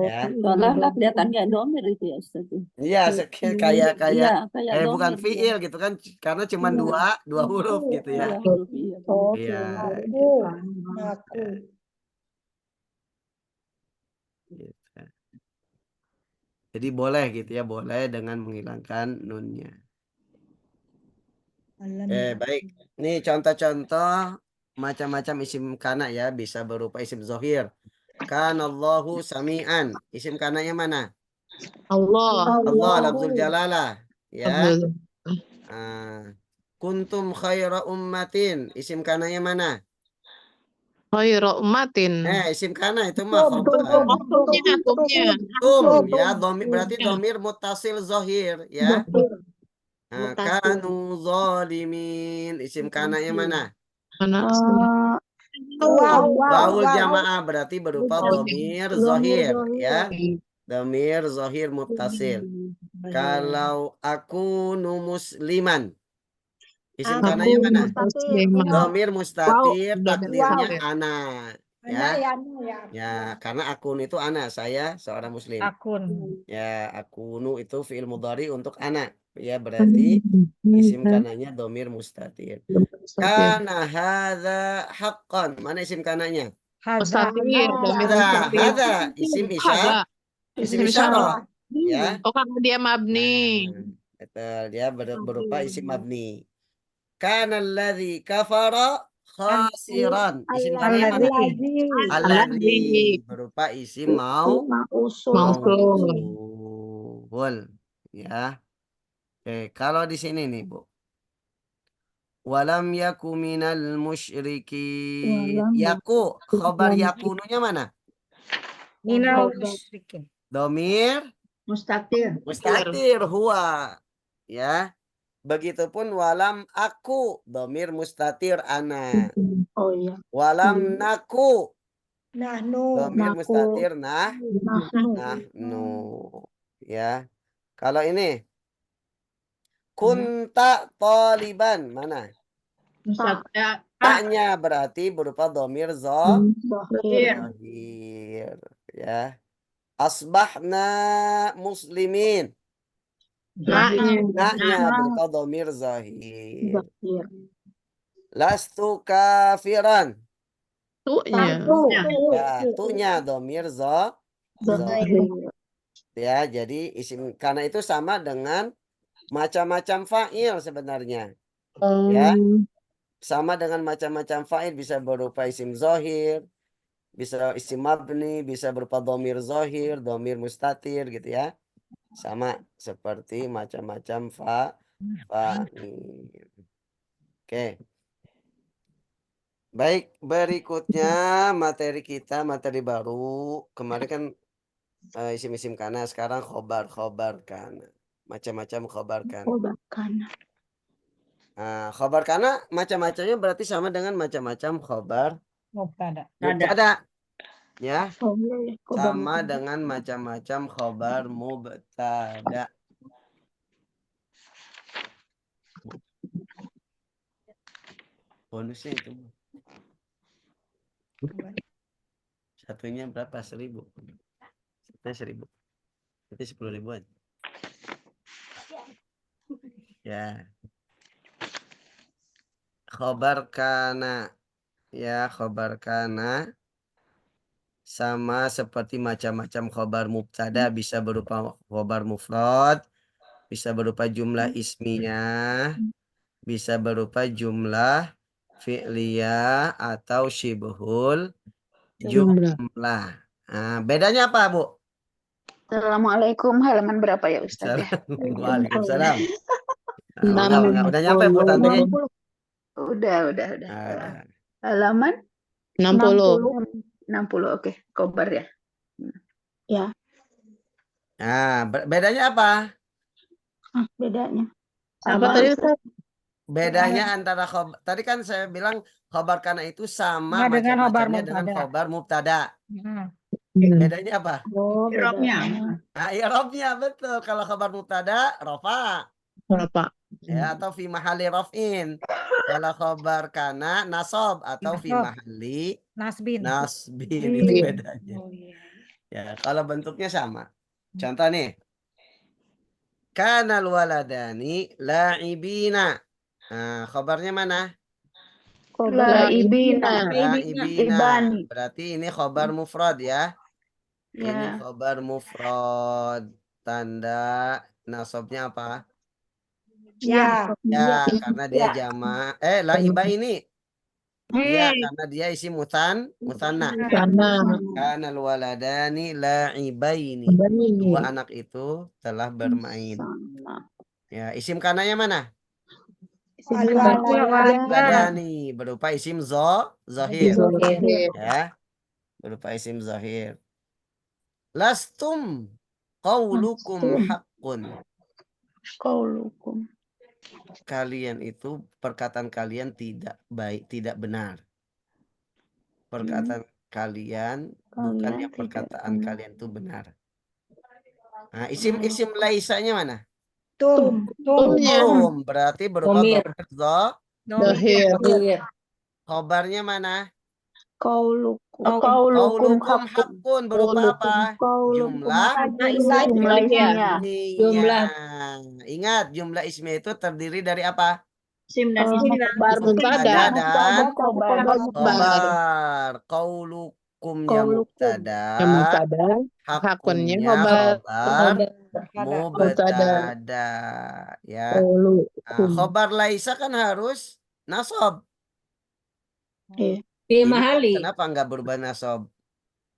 Ya. Soalnya kelihatannya domir itu ya Ustaz. Iya, kayak Iya, kayak bukan domir fiil gitu kan, karena cuma dua huruf gitu ya. Iya, huruf iya. Oh, Iya, aku, aku. gitu. Jadi boleh gitu ya, boleh dengan menghilangkan nunnya. Alam Baik. Nih contoh-contoh macam-macam isim kana ya, bisa berupa isim zohir. Kanallahu sami'an. Isim kananya mana? Allah. Allah lafzul jalalah. Ya. Abdul. Kuntum khaira ummatin. Isim kananya mana? Khairu ummatin. Isim kana itu mah khobar. Tumnya. Ya, berarti domir muttasil zohir ya. Kanu zalimin. Isim kananya mana? Mana? Waul jamaah berarti berupa domir zohir ya. Domir zohir muttasil. Kalau aku musliman. Isim kananya mana? Domir mustatir, takdirnya ana. Ya. Ya, karena akun itu ana, saya seorang muslim. Akun. Ya, akunu itu fiil mudhari untuk ana. Ya, berarti isim kananya domir mustatir. Kana hadza haqqan. Mana isim kananya? Hadza. Mustatir. Domir Hadza, mustatir. hadza isim isyarah. Isim isyarah. Ya. Oh, karena dia mabni. Betul, dia berupa isim mabni. Kana alladzi kafara khasiran. Isim kananya mana? Alladzi berupa isim mausul. Ya. Oke, kalau di sini nih, Bu. Walam yaku minal musyrikin. Yaku, khabar yakununya mana? Minal musyrikin. Domir Mustatir. mustatir huwa. Ya. Begitupun walam aku, domir mustatir ana. Oh iya. Walam naku, Nahnu. domir mustatir nahnu. Ya. Kalau ini kunta taliban mana? Taknya berarti berupa domir Zahir. zohir. Ya. Asbahna muslimin. Naknya berupa domir zohir. Lastu kafiran. Tu'nya. Ya, tu'nya domir zohir. Ya, jadi isim kana itu sama dengan macam-macam fa'il sebenarnya. Ya. Sama dengan macam-macam fa'il, bisa berupa isim zohir, bisa isim mabni, bisa berupa domir zohir, domir mustatir gitu ya. Sama seperti macam-macam fa'il. Oke. Baik, berikutnya materi kita, materi baru. Kemarin kan isim-isim kana, sekarang khobar kana. Macam-macam khobar kana. Khobar kana macam-macamnya berarti sama dengan macam-macam khobar Mubtada. ya. Sama dengan macam-macam khobar mubtada. Bonusnya itu. Satunya berapa? 1.000. Satunya 1.000. Berarti 10 ribuan. Ya. Khobar kana. Ya, khobar kana sama seperti macam-macam khobar mubtada, bisa berupa khobar mufrad, bisa berupa jumlah ismiyah, bisa berupa jumlah fi'liyah atau syibhul jumlah. Bedanya apa, Bu? Assalamualaikum, halaman berapa ya Ustaz ya? Waalaikumsalam. Udah nyampe, Bu, tadi? Udah. Halaman 60, oke, khobar ya. Ya. Bedanya apa? Bedanya. Apa tadi Ustaz? Bedanya antara khobar, tadi kan saya bilang khobar kana itu sama dengan macam-macamnya dengan khobar mubtada. Bedanya apa? Irobnya. Irobnya betul. Kalau khobar mubtada rofa. Ya, atau fi mahali raf'in. Kalau khobar kana nasab atau fi Nasab. mahali Nasbin. nasbin itu bedanya. Ya, kalau bentuknya sama. Contoh nih. Kanal waladani la'ibina. Nah, khobarnya mana? Laibina. La'ibina. Ibani. Berarti ini khobar mufrad ya. Ini Ya. khobar mufrad. Tanda nasabnya apa? Ya. Ya, karena dia jama. Laiba ini. Ya, karena dia isi musanna. Kanal waladani la'ibaini. Dua anak itu telah bermain. Ya, isim kananya mana? Waladani berupa isim zahir. Ya, berupa isim zahir. Lastum qaulukum haqqun. Qaulukum. Kalian itu perkataan kalian tidak baik, tidak benar. Perkataan kalian bukannya perkataan kalian itu benar. Nah, isim laisanya mana? Tum. Berarti berupa Domir. domir. Domir. Khobarnya mana? Qaulukum Qaulukum haqqun. haqqun berupa apa? Jumlah Jumlahnya. Jumlah. Ingat, jumlah ismi itu terdiri dari apa? Isim dan isim. Khobar mubtada. Dan Khobar. khobar. Qaulukumnya mubtada. Yang mubtada. Hakunnya khobar. Mubtada. Ya. Nah, khobar laisa kan harus nasab. Iya. Fi Ini mahali. kenapa nggak berubah nasab?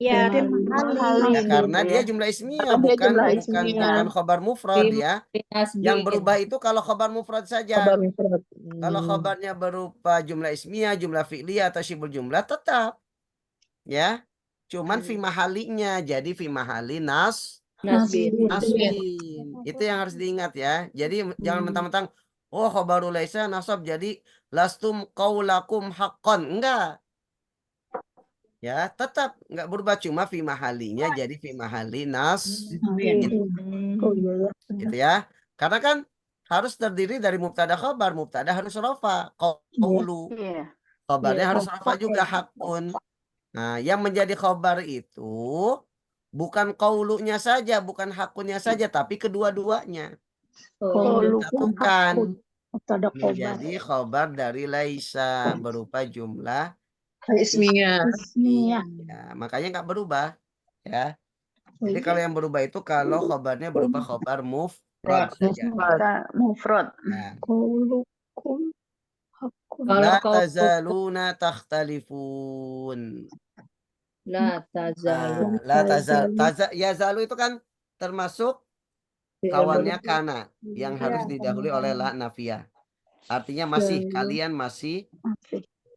Ya, Ya, karena dia jumlah ismiyah, bukan khobar mufrad ya. Yang berubah itu kalau khobar mufrad saja. Khobar mufrad. Kalau khobarnya berupa jumlah ismiyah, jumlah fi'liyah atau syibul jumlah tetap. Ya. Cuman fi mahalinya. Jadi fi mahali nasbin. Itu yang harus diingat ya. Jadi jangan mentang-mentang khobarul laisa nasab jadi lastum qaulakum haqqan. Enggak. Ya, tetap nggak berubah, cuma fi mahalinya jadi fi mahali gitu ya. Karena kan harus terdiri dari mubtada khabar. Mubtada harus rafa. Qaulu. Khabarnya harus rafa juga hakun. Nah, yang menjadi khabar itu bukan qaulunya saja, bukan hakunnya saja, tapi kedua-duanya. Bukan menjadi khabar dari laisa berupa jumlah Ismiyah. Ya, makanya nggak berubah ya. Jadi kalau yang berubah itu kalau khabarnya berupa khabar mufrad saja. Mufrad. Nah. Qaulukum haqqun. La tazaluna takhtalifun. La tazalu. La tazal. Yazalu itu kan termasuk kawannya kana yang harus didahului oleh la nafiyah. Artinya masih, kalian masih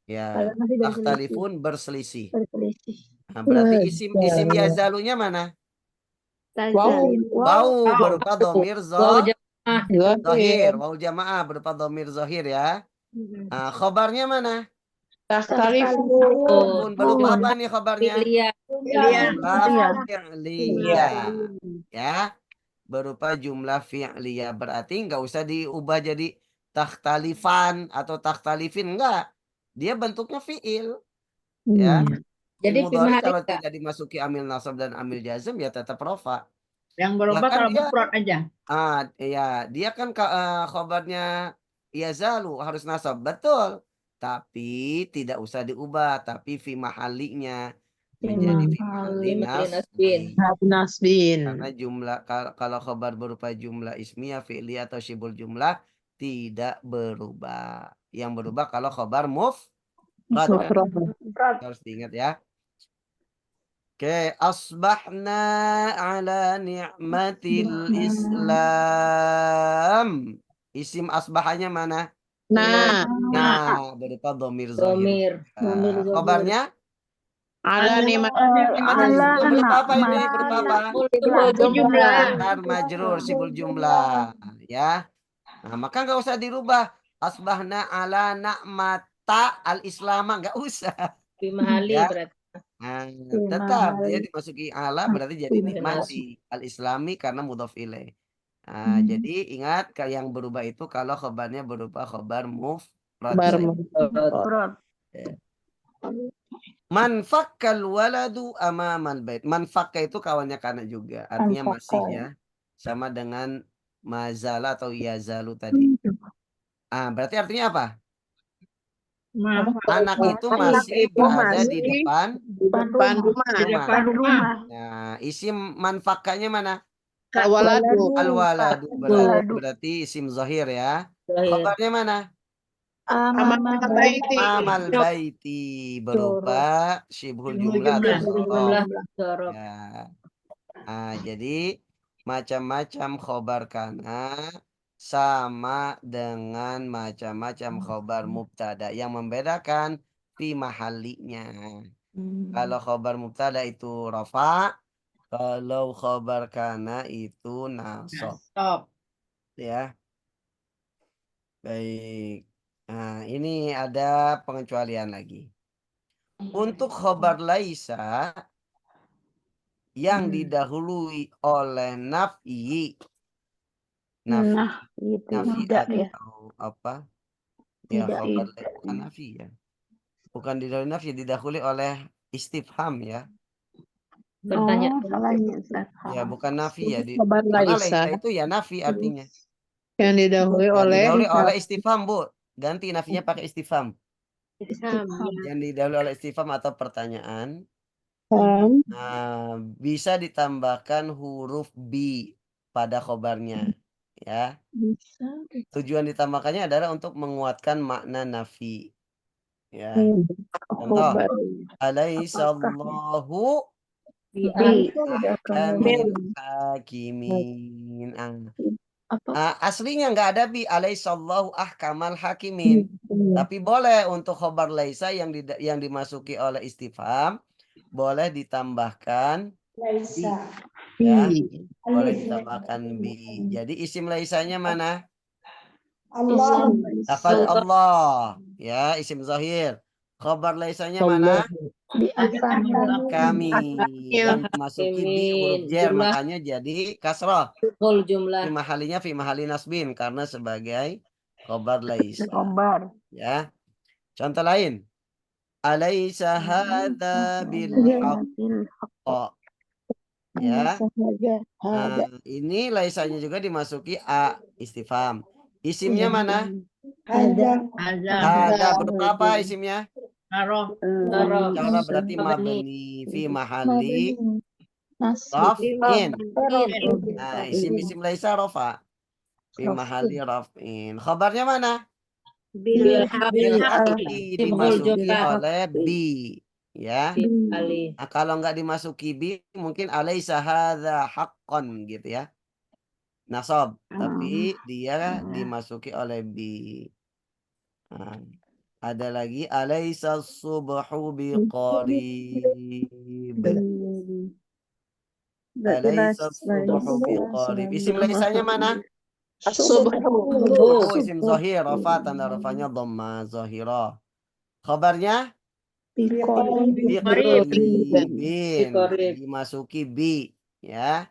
ya, takhtalifun berselisih. Nah, berarti isim yazalunya mana? Wau berupa dhamir zahir. Wau jamaah berupa dhamir zahir ya. Nah, khabarnya mana? Takhtalifun. Berupa apa nih khabarnya? Fi'liyah. Ya. Berupa jumlah fi'liyah. Berarti nggak usah diubah jadi takhtalifan atau takhtalifin, enggak. Dia bentuknya fi'il. Ya. Jadi Mudhari kalau tidak dimasuki amil nasab dan amil jazm ya tetap rafa. Yang berubah kalau mufrad aja. Ya, dia kan khabarnya yazalu harus nasab, betul. Tapi tidak usah diubah, tapi fi mahalinya menjadi fi mahali nasbin. Karena jumlah kalau khabar berupa jumlah ismiyah, fi'liyah atau syibul jumlah tidak berubah. Yang berubah kalau khabar mufrad. Harus diingat ya. Oke, asbahna ala ni'matil Islam. Isim asbahanya mana? Nah, berupa dhamir zahir. Khabarnya? Ala Berupa apa ini? Berupa apa? Jar majrur, sibul jumlah. Ya. Nah, maka nggak usah dirubah. Asbahna ala na'mata al-islama. Nggak usah. Bimahali Ya. berarti. Nah, tetap dia dimasuki ala berarti jadi nikmati al-islami karena mudhof ilaih. Nah, jadi ingat yang berubah itu kalau khobarnya berupa khobar mufrad Bar saja. Mufrad. Man fakkal waladu amamal bait. Man fakka itu kawannya kana juga. Artinya masih ya. Sama dengan mazala atau yazalu tadi. Berarti artinya apa? Anak itu masih berada di depan depan rumah. Di depan rumah. Nah, isim man fakkanya mana? Al-waladu. Al-waladu berarti isim zahir ya. Zahir. Khobarnya mana? Amal baiti. Amal baiti berupa syibhul jumlah atau Jumlah dzaraf. dzaraf. Ya. Nah, jadi macam-macam khobar kana sama dengan macam-macam khobar mubtada. Yang membedakan fi mahalinya. Kalau khobar mubtada itu rafa, kalau khobar kana itu nasab. Stop. Ya. Baik. Nah, ini ada pengecualian lagi. Untuk khobar laisa yang didahului oleh nafi. Nafi tidak ya. atau apa? Ya, Tidak khobar itu. bukan nafi ya. Bukan didahului nafi, didahului oleh istifham ya. Pertanyaan. Salahnya Ustaz. Ya, bukan nafi ya. Khobar Karena laisa laisa itu ya nafi artinya. yang didahului Ya, oleh didahului oleh istifham, Bu. Ganti nafinya pakai istifham. Istifham. Yang didahului oleh istifham atau pertanyaan. Bisa ditambahkan huruf bi pada khobarnya. Ya. Tujuan ditambahkannya adalah untuk menguatkan makna nafi. Ya. Contoh. Alaihissallahu kamil hakimin. Aslinya nggak ada bi alaihissallahu ahkamal hakimin. Tapi boleh untuk khobar laisa yang dimasuki oleh istifham boleh ditambahkan bi. Ya, boleh ditambahkan bi. Jadi isim laisanya mana? Allah. Lafaz Allah. Ya, isim zahir. Khobar laisanya mana? Kami. Yang dimasuki bi huruf jar, makanya jadi kasrah. Full jumlah. Fi mahali nasbin karena sebagai khobar laisa. Ya. Contoh lain. Alaisa hadza bil haqq. Ya. Ini laisanya juga dimasuki a istifham. Isimnya mana? Ada berupa apa isimnya? Cara berarti mabni fi mahali raf'in. Nah, isim laisa rafa fi mahali raf'in. Khabarnya mana? Bil haqqi dimasuki oleh bi. Ya. Nah, kalau nggak dimasuki bi mungkin alaisa hadza haqqan gitu ya. Nasab, tapi dia dimasuki oleh bi. Nah, ada lagi alaisa subhu biqarib. Alaisa subhu biqarib. Isim laisanya mana? subuh. Isim zahir, rafa tanda rafanya dhamma zahira. Khabarnya biqaribin. Dimasuki bi, ya.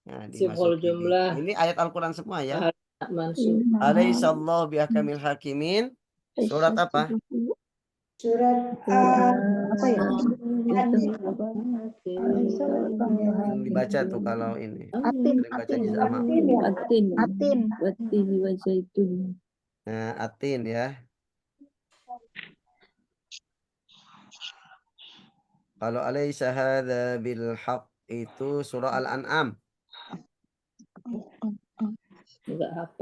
Nah, dimasuki bi. Ini ayat Al-Qur'an semua ya. Alaihissallahu bihakamil hakimin. Surat apa? Surat Dibaca tuh kalau ini. Dibaca Nah, Atin ya. Kalau alaisa hadza bil haqq itu surah Al-An'am.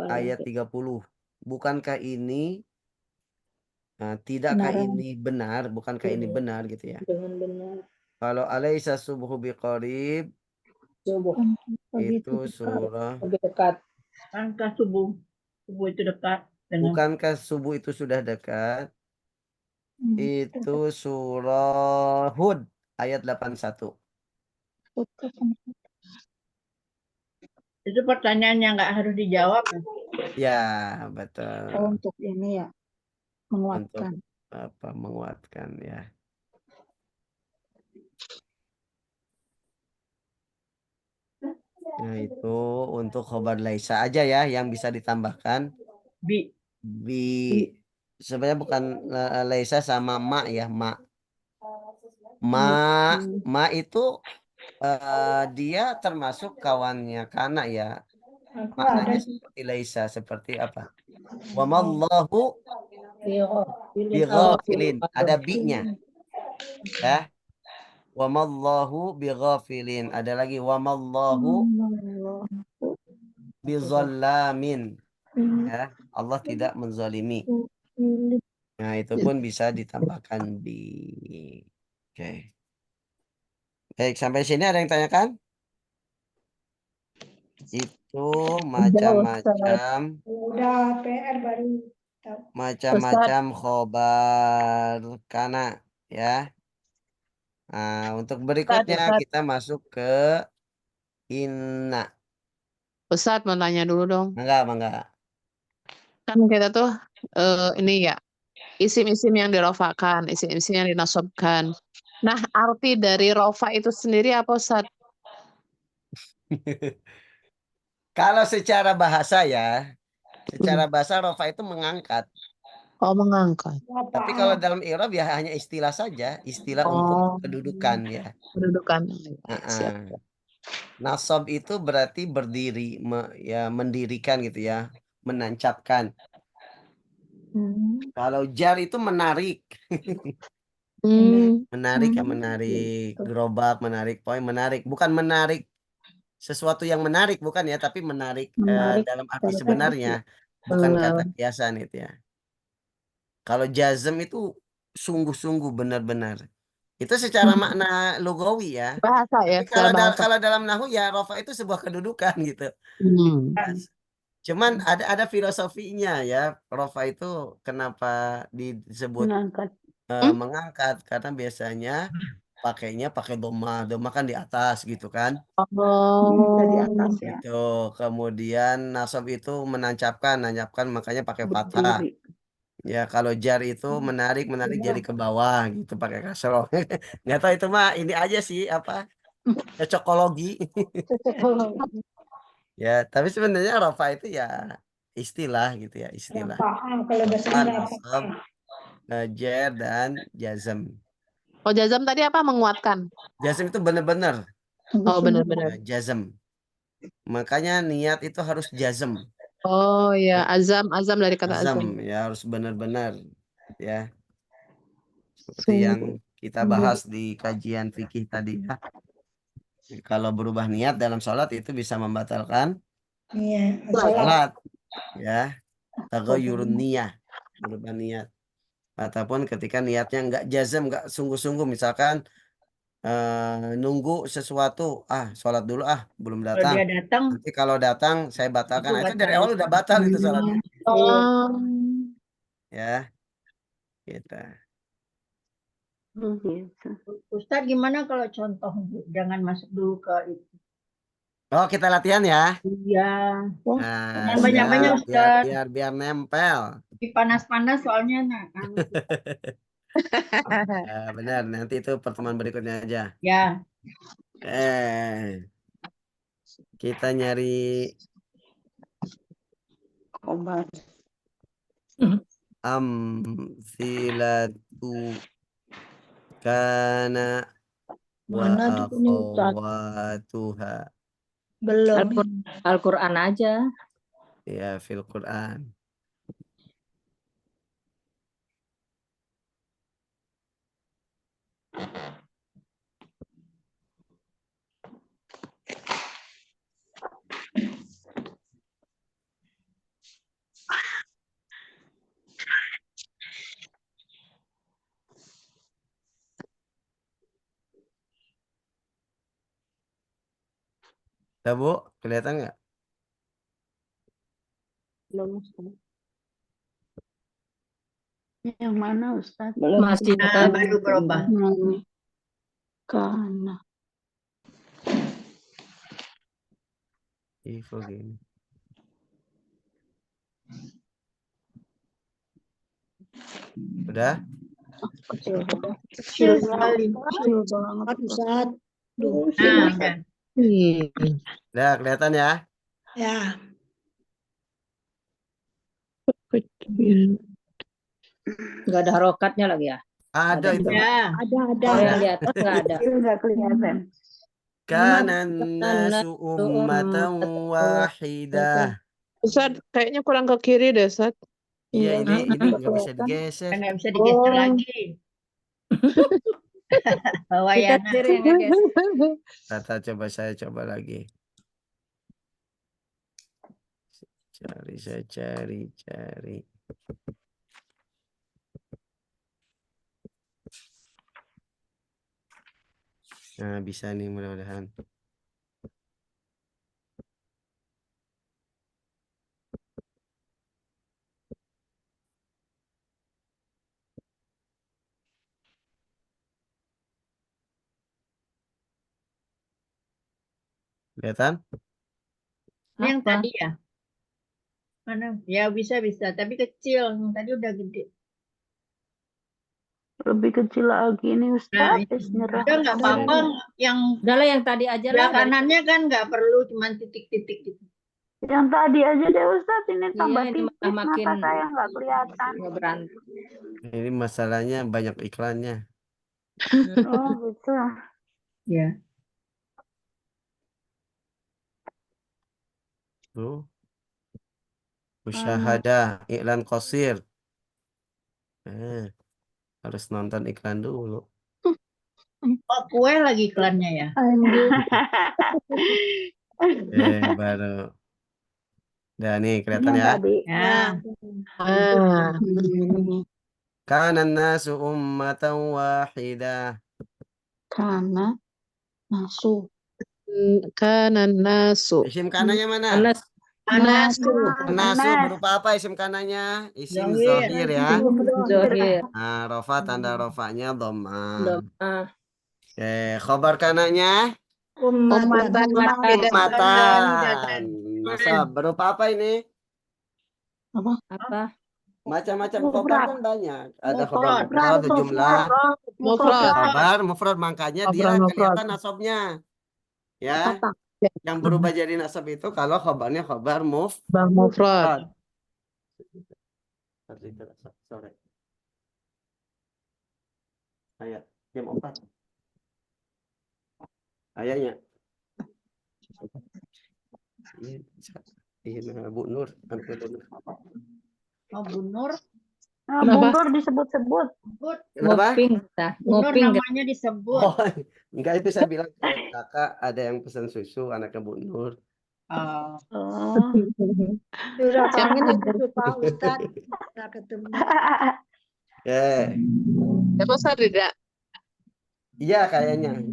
Ayat 30. Bukankah ini tidakkah ini benar? Bukankah ini benar gitu ya? Kalau alaisa subhu biqarib itu surah. Bukankah subuh itu dekat dengan Bukankah subuh itu sudah dekat? Itu surah Hud ayat 81. itu pertanyaan yang nggak harus dijawab. Ya, betul. Untuk ini ya, menguatkan. Untuk menguatkan ya. Nah, itu untuk khobar laisa aja ya yang bisa ditambahkan. Bi. Sebenarnya bukan laisa sama ma ya, ma. Ma itu dia termasuk kawannya kana ya. Aku Maknanya ada seperti laisa, seperti apa? Wa mallahu Oh, bighafilin. Ada bi-nya ya. Wa mallahu bighafilin. Ada lagi wa mallahu bizallamin. Ya, Allah tidak menzalimi. Nah, itu pun bisa ditambahkan bi. Oke. Baik, sampai sini ada yang tanyakan? Itu macam-macam udah PR baru tahu. macam-macam khobar kana ya. Nah, untuk berikutnya Ustadz. kita masuk ke inna. Ustadz mau tanya dulu dong. Enggak. Kan kita tuh ini ya, isim-isim yang dirofakan, isim-isim yang dinasobkan. Nah, arti dari rofa itu sendiri apa, Ustadz? Kalau secara bahasa ya, secara bahasa rofa itu mengangkat. Oh, mengangkat. Tapi kalau dalam i'rab ya hanya istilah saja, istilah untuk kedudukan ya. Kedudukan. Siap. Nasab itu berarti berdiri, ya mendirikan gitu ya, menancapkan. Kalau jar itu menarik. Menarik ya, menarik gerobak, menarik poin, menarik. Bukan menarik sesuatu yang menarik, bukan ya, tapi menarik dalam arti sebenarnya, bukan kata kiasan itu ya. Kalau jazm itu sungguh-sungguh benar-benar. Itu secara makna lugawi ya. Bahasa ya, Tapi secara bahasa. kalau dalam nahwu ya rofa itu sebuah kedudukan gitu. Cuman ada filosofinya ya. Rofa itu kenapa disebut mengangkat, karena biasanya pakainya pakai doma kan di atas gitu kan. Di atas ya. Gitu. Kemudian nasab itu menancapkan makanya pakai fathah. Berdiri. Ya kalau jar itu menarik jari ke bawah gitu pakai kasroh. Nggak tahu itu mah ini aja sih apa cocokologi. Ya tapi sebenarnya rofa itu ya istilah gitu ya, istilah. Paham kalau bahasa Rofa, Arab. nasab, jar dan jazm. Oh, jazam tadi apa? Menguatkan. Jazm itu benar-benar Oh, benar-benar. jazm. Makanya niat itu harus jazm. Oh ya, azam dari kata azam. Ya harus benar-benar ya. Seperti yang kita bahas di kajian fikih tadi ya. Kalau berubah niat dalam sholat itu bisa membatalkan sholat ya. Taghayyurun niyah, berubah niat. Ataupun ketika niatnya enggak jazm, enggak sungguh-sungguh, misalkan nunggu sesuatu, sholat dulu belum Kalau datang. dia datang, Nanti kalau datang saya batalkan. Itu Itu dari batal. awal udah batal itu sholatnya. Ya, gitu. Ustadz gimana kalau contoh jangan masuk dulu ke itu. Oh, kita latihan ya. Iya. Nah, Jangan banyak-banyak Ustadz. biar nempel. Panas-panas soalnya Ya, benar, nanti itu pertemuan berikutnya aja. Ya. Kita nyari amsilatu kana wa akhawatuha. Belum. Al-Quran aja. Ya, fil Quran. Bu, kelihatan nggak? Belum, Ustaz. Yang mana, Ustaz? Masih baru berubah. Karena. Gini. Udah? Kecil sekali. Ustaz. Nah, Udah kelihatan ya? Ya, Nggak ada harokatnya lagi ya? Ada itu. Ya. ada. Oh, yang di atas nggak ada. Kecil nggak kelihatan. Kanan nasu ummatan wahidah. Ustaz, kayaknya kurang ke kiri deh, Ustaz. Iya, Enggak. ini nggak bisa digeser. Nggak bisa digeser lagi. Bawa Kita Yana. sendiri yang ngegeser. Saya coba lagi. Saya cari. Nah, bisa nih mudah-mudahan. Kelihatan? Ini yang Apa? tadi ya? Mana? Ya bisa, tapi kecil. Yang tadi udah gede. Lebih kecil lagi nih Nah, Ustaz. itu. Wis nyerah. Udah nggak apa-apa. Yang Udah lah yang tadi aja sebelah lah. dari- kanannya kan nggak perlu, cuma titik-titik gitu. Yang tadi aja deh Ustaz. Ini Iya, tambah ini tipis. makin Mata saya nggak kelihatan. nggak berantem. Ini masalahnya banyak iklannya. Oh gitu. Ya. Tuh. Musyahadah, iklan qasir. Harus nonton iklan dulu. Oh, kue lagi iklannya ya? Baru. Udah nih kelihatan Yang ya. tadi. Ya. Ah. Kanan nasu ummatan wahidah. Karena masuk. Kanan nasu. Isim kanannya mana? Anas. Nasu. Nasu berupa apa isim kanannya? Isim Zohir. zohir ya. Zohir. Nah, rofa tanda rofanya dhamma. Domah. Khobar kanannya Ummatan wahidah. ummatan. Nasab berupa apa ini? Apa? Macam-macam Mufrad. khobar kan banyak. Ada khobar Mufrad. mufrad, jumlah. Mufrad. Khobar mufrad, makanya dia Khobar mufrad. kelihatan nasabnya. Ya. Yang berubah jadi nasab itu kalau khobarnya khobar Bang Mufrad. Sore. Ayat jam 4. Ayatnya. Iya, Bu Nur. Oh, Bu Nur. Nah, Kenapa? Bu Nur disebut-sebut. But, Kenapa? Ngoping. Nah, Bu Nur ngoping. namanya disebut. Oh, enggak itu saya bilang kakak ada yang pesan susu anaknya Bu Nur. Oh. Oh. Sudah Siapa kangen yang itu Pak Ustadz. Sudah ketemu. Siapa Ustaz Rida? Iya kayaknya.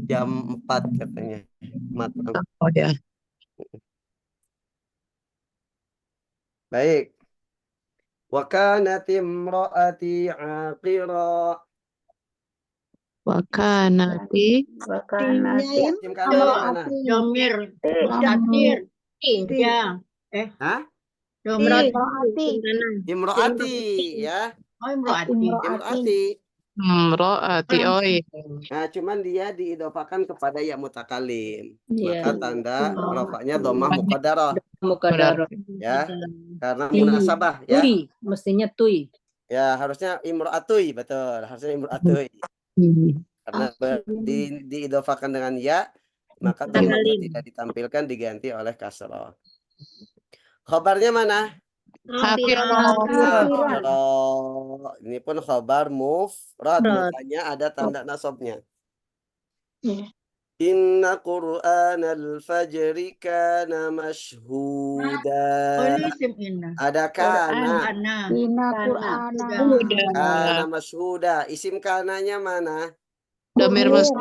Jam 4 katanya. Matang. Oh ya. Baik. Wa kanat imraati aqira. Wakanati. Wakanatin. Isim kanannya mana? Domir. Domatir. Ya. Hah? Domrati. Imraati ya. Oh, Imroati. Imraati. Ro'ati. Oh iya. Nah, cuman dia diidofakan kepada ya mutakalim. Iya. Maka tanda rafa'nya dhammah muqaddarah Muqaddar. ya. Karena Tuy. munasabah ya. Tuy. Mestinya tuy. Ya, harusnya imra'atui, betul. Harusnya imra'atui. Karena diidofakan dengan ya, maka dhammahnya tidak ditampilkan, diganti oleh kasrah. Khobarnya mana? Ini pun khobar mufrad, makanya ada tanda nasabnya. Inna Qur'anal fajri kana mashhuda. Oh, ini isim inna. Ada kana. Inna Qur'ana. Kana mashhuda. Isim kananya mana? Domir masih.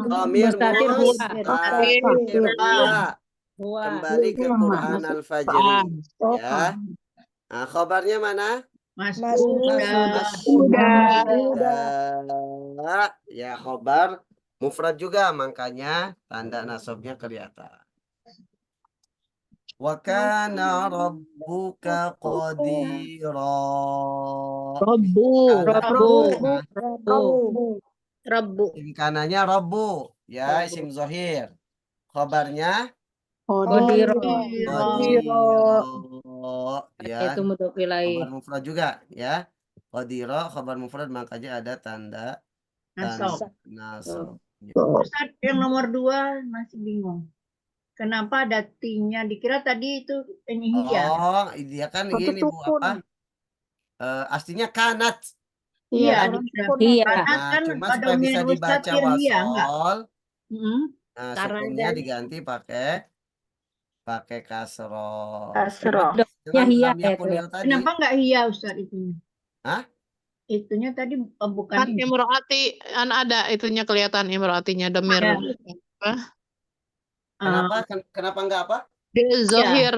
Dhamir Mustatir huwa. mustatir huwa. Huwa. Kembali ke Quran al-Fajri. Ya. Nah, khobarnya mana? Udah. Ya, khobar mufrad juga, makanya tanda nasabnya kelihatan. Wa kana rabbuka qadira. Rabbu. Isim kanannya rabbu, ya isim zahir. Khobarnya Qadiro. qadiro. Ya, Itu mudhof ilaih. khobar mufrad juga ya. Qadiro khobar mufrad makanya ada tanda Nasab. nasab. Ustaz, yang nomor 2 masih bingung. Kenapa ada T-nya? Dikira tadi itu ini hiya. Oh, dia kan gini Bu apa? Aslinya kanat. Iya, Iya, dikira. Iya. Karena Nah, kan cuma pada supaya bisa domir dibaca mustatir hiya, enggak? wasol, Mm-mm. nah Karena sukunnya ada- diganti pakai kasroh. Kasroh. Ya hiya Lam ya itu yakunil ya. tadi. Kenapa enggak hiya, Ustaz, itunya? Hah? Itunya tadi bukan Kan ini. imro'ati, kan ada itunya kelihatan imro'atinya domir. Ya. Kenapa? Kenapa enggak apa? Zohir.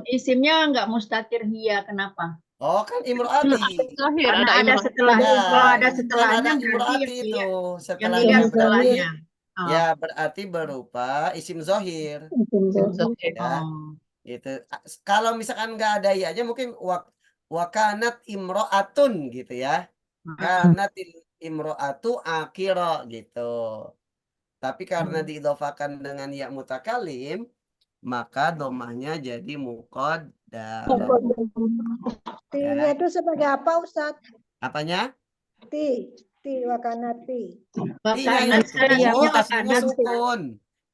Isimnya enggak mustatir hiya, kenapa? Oh, kan imro'ati. Zohir, Karena ada ada imro'ati. setelahnya. Ya, Kalau ada kan setelahnya ada berarti imro'ati yang itu. yang Setelahnya tidak berarti, setelahnya. Oh. ya berarti berupa isim zohir. Zohir. Ya, Oh. gitu. Kalau misalkan nggak ada ya aja mungkin wakanat imro'atun gitu ya. Kanat imro'atu akiro gitu. Tapi karena diidhofakan dengan ya mutakalim, maka domahnya jadi muqaddam. T-nya itu sebagai apa, Ustaz? Apanya? T wakana T. Iya, itu Iya, aslinya sukun.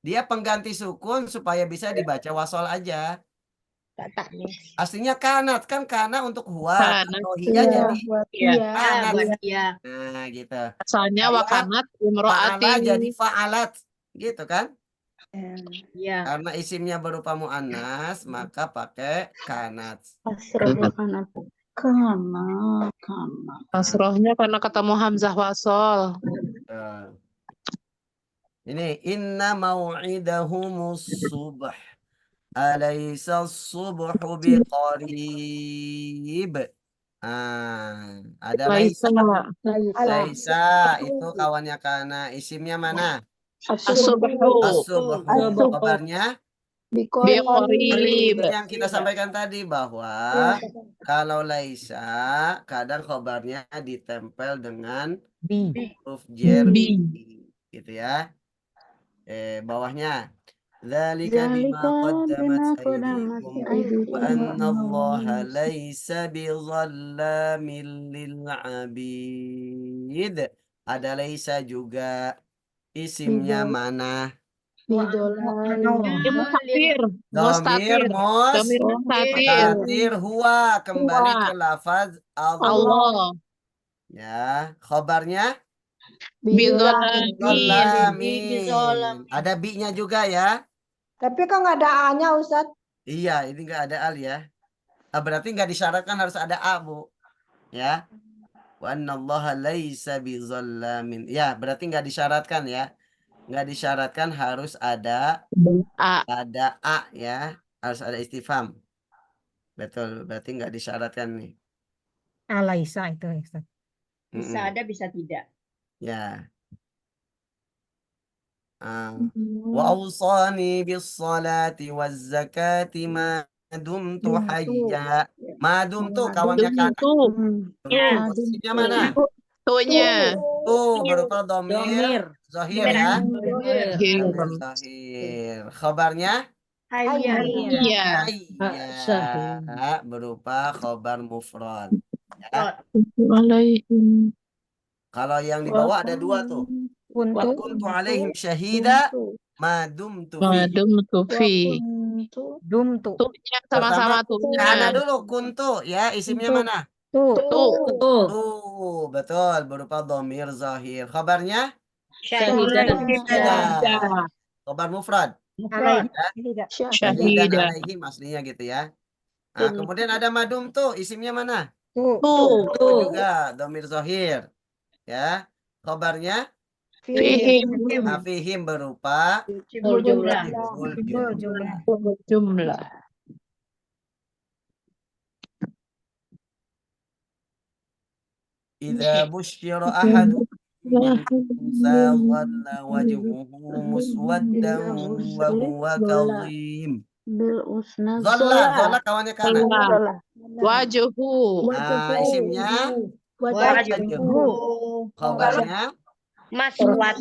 Dia pengganti sukun supaya bisa dibaca wasol aja. Aslinya kanat, kan kana untuk huwa. Kanat. Kalau hiya jadi Iya. kanat. Iya. Nah, gitu. Asalnya Kayak wakanat imro'ati. Fa'ala jadi fa'alat. Gitu kan? Iya. Karena isimnya berupa mu'annas, maka pakai kanat. Kasrohnya kanat. Kanat. Kasrohnya karena ketemu hamzah wasol. Ini inna mau'idahumus subh. Alaysa subhu biqarib. Ada laisa. Laisa itu kawannya kana. Isimnya mana? As-subhu. As-subhu. Kabarnya Biqarib. yang kita sampaikan tadi bahwa kalau laisa kadang khabarnya ditempel dengan huruf jar gitu ya. Bawahnya dzalika bima qaddamat aydikum wa anna Allaha laisa bizallamin lil abid. Ada laisa juga. Isimnya mana? Mustatir. Domir Domir mustatir. mustatir huwa, kembali Huwa. ke lafaz Allah. Allah. Ya, khabarnya Bidzalamin. zalamin. Ada bi-nya juga ya. Tapi kok nggak ada A-nya, Ustaz? Iya, ini nggak ada al ya. Berarti nggak disyaratkan harus ada a, Bu. Ya. Wa annallaha laisa bizallamin. Ya, berarti nggak disyaratkan ya. Nggak disyaratkan harus ada A. ya. Harus ada istifham. Betul, berarti nggak disyaratkan nih. Alaisa itu Ustaz. Bisa ada, bisa tidak. Ya. Wa awsani bis salati waz zakati ma dumtu hayya. Ma dumtu kawannya kan. Isimnya mana? Tunya. Tuh berupa domir zahir ya. Zahir. Zahir. Khabarnya Hayya. Iya. hayya berupa khabar mufrad. Ya. Alaihim. Kalau yang di bawah ada dua tuh. Wa kuntu alaihim syahida ma dumtu fi. Madum tufi. Dumtu. Tunya sama-sama Kana tunya. dulu kuntu ya, isimnya mana? Tuh. Betul berupa domir zahir. Khabarnya Syahidah. khabar mufrad. Syahidah. Alaihim aslinya gitu ya. Nah, kemudian ada madum tuh, isimnya mana? Tuh. Juga domir zahir. Ya. Khabarnya Fihim. fihim berupa Jumlah. Jumlah. idza busyira ahadu unsa dhalla wajhuhu muswaddan wa huwa kadhim. Dhalla kawannya kana. Wajuhu. Nah, isimnya Wajhu. khabarnya Maswada.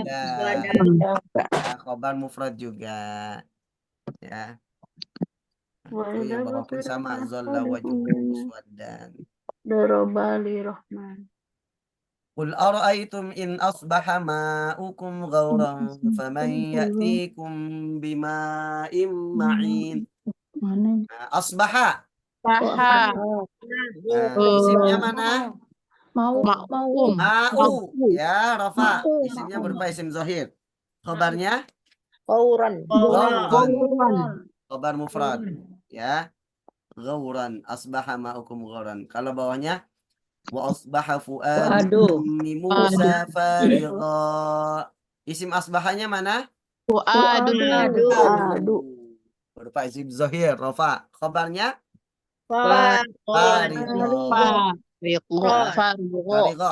Ya, khobar mufrad juga. Ya. Itu yang walaupun sama zalla wajhuhu muswaddan. Doroba li Rahman. Qul ara'aytum in asbaha ma'ukum ghauran faman ya'tikum bima'in ma'in. Mana? Nah, asbaha. Baha. Nah, isimnya mana? Mau Ma'um. Ma'u. Ya, Rafa. Isimnya berupa isim zahir. Khobarnya? Qauran. Ghauran. Khobar mufrad. Ya. Ghauran. Asbaha ma'ukum ghauran. Kalau bawahnya? Wa asbaha fu'adu ummi Musa farigha. Isim asbahanya mana? Fuadu. Fu'adu. Berupa isim zahir. Rafa. Khobarnya? Farigha. Farigha.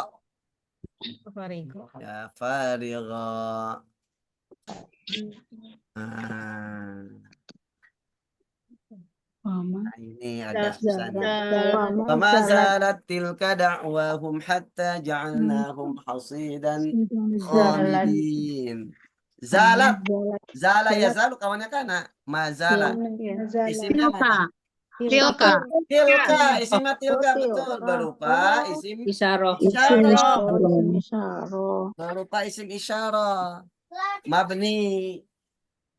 Farigha. Ya, farigha. Nah, ini agak susah nih. Fama zalat tilka da'wahum hatta ja'alnahum hasidan khamidin. Zalat. Zala ya zalu kawannya kana. Mazala. Isimnya mana? Tilka. Tilka. Isimnya tilka betul. Berupa isim Isyarah. isyarah. Berupa isim isyarah. Mabni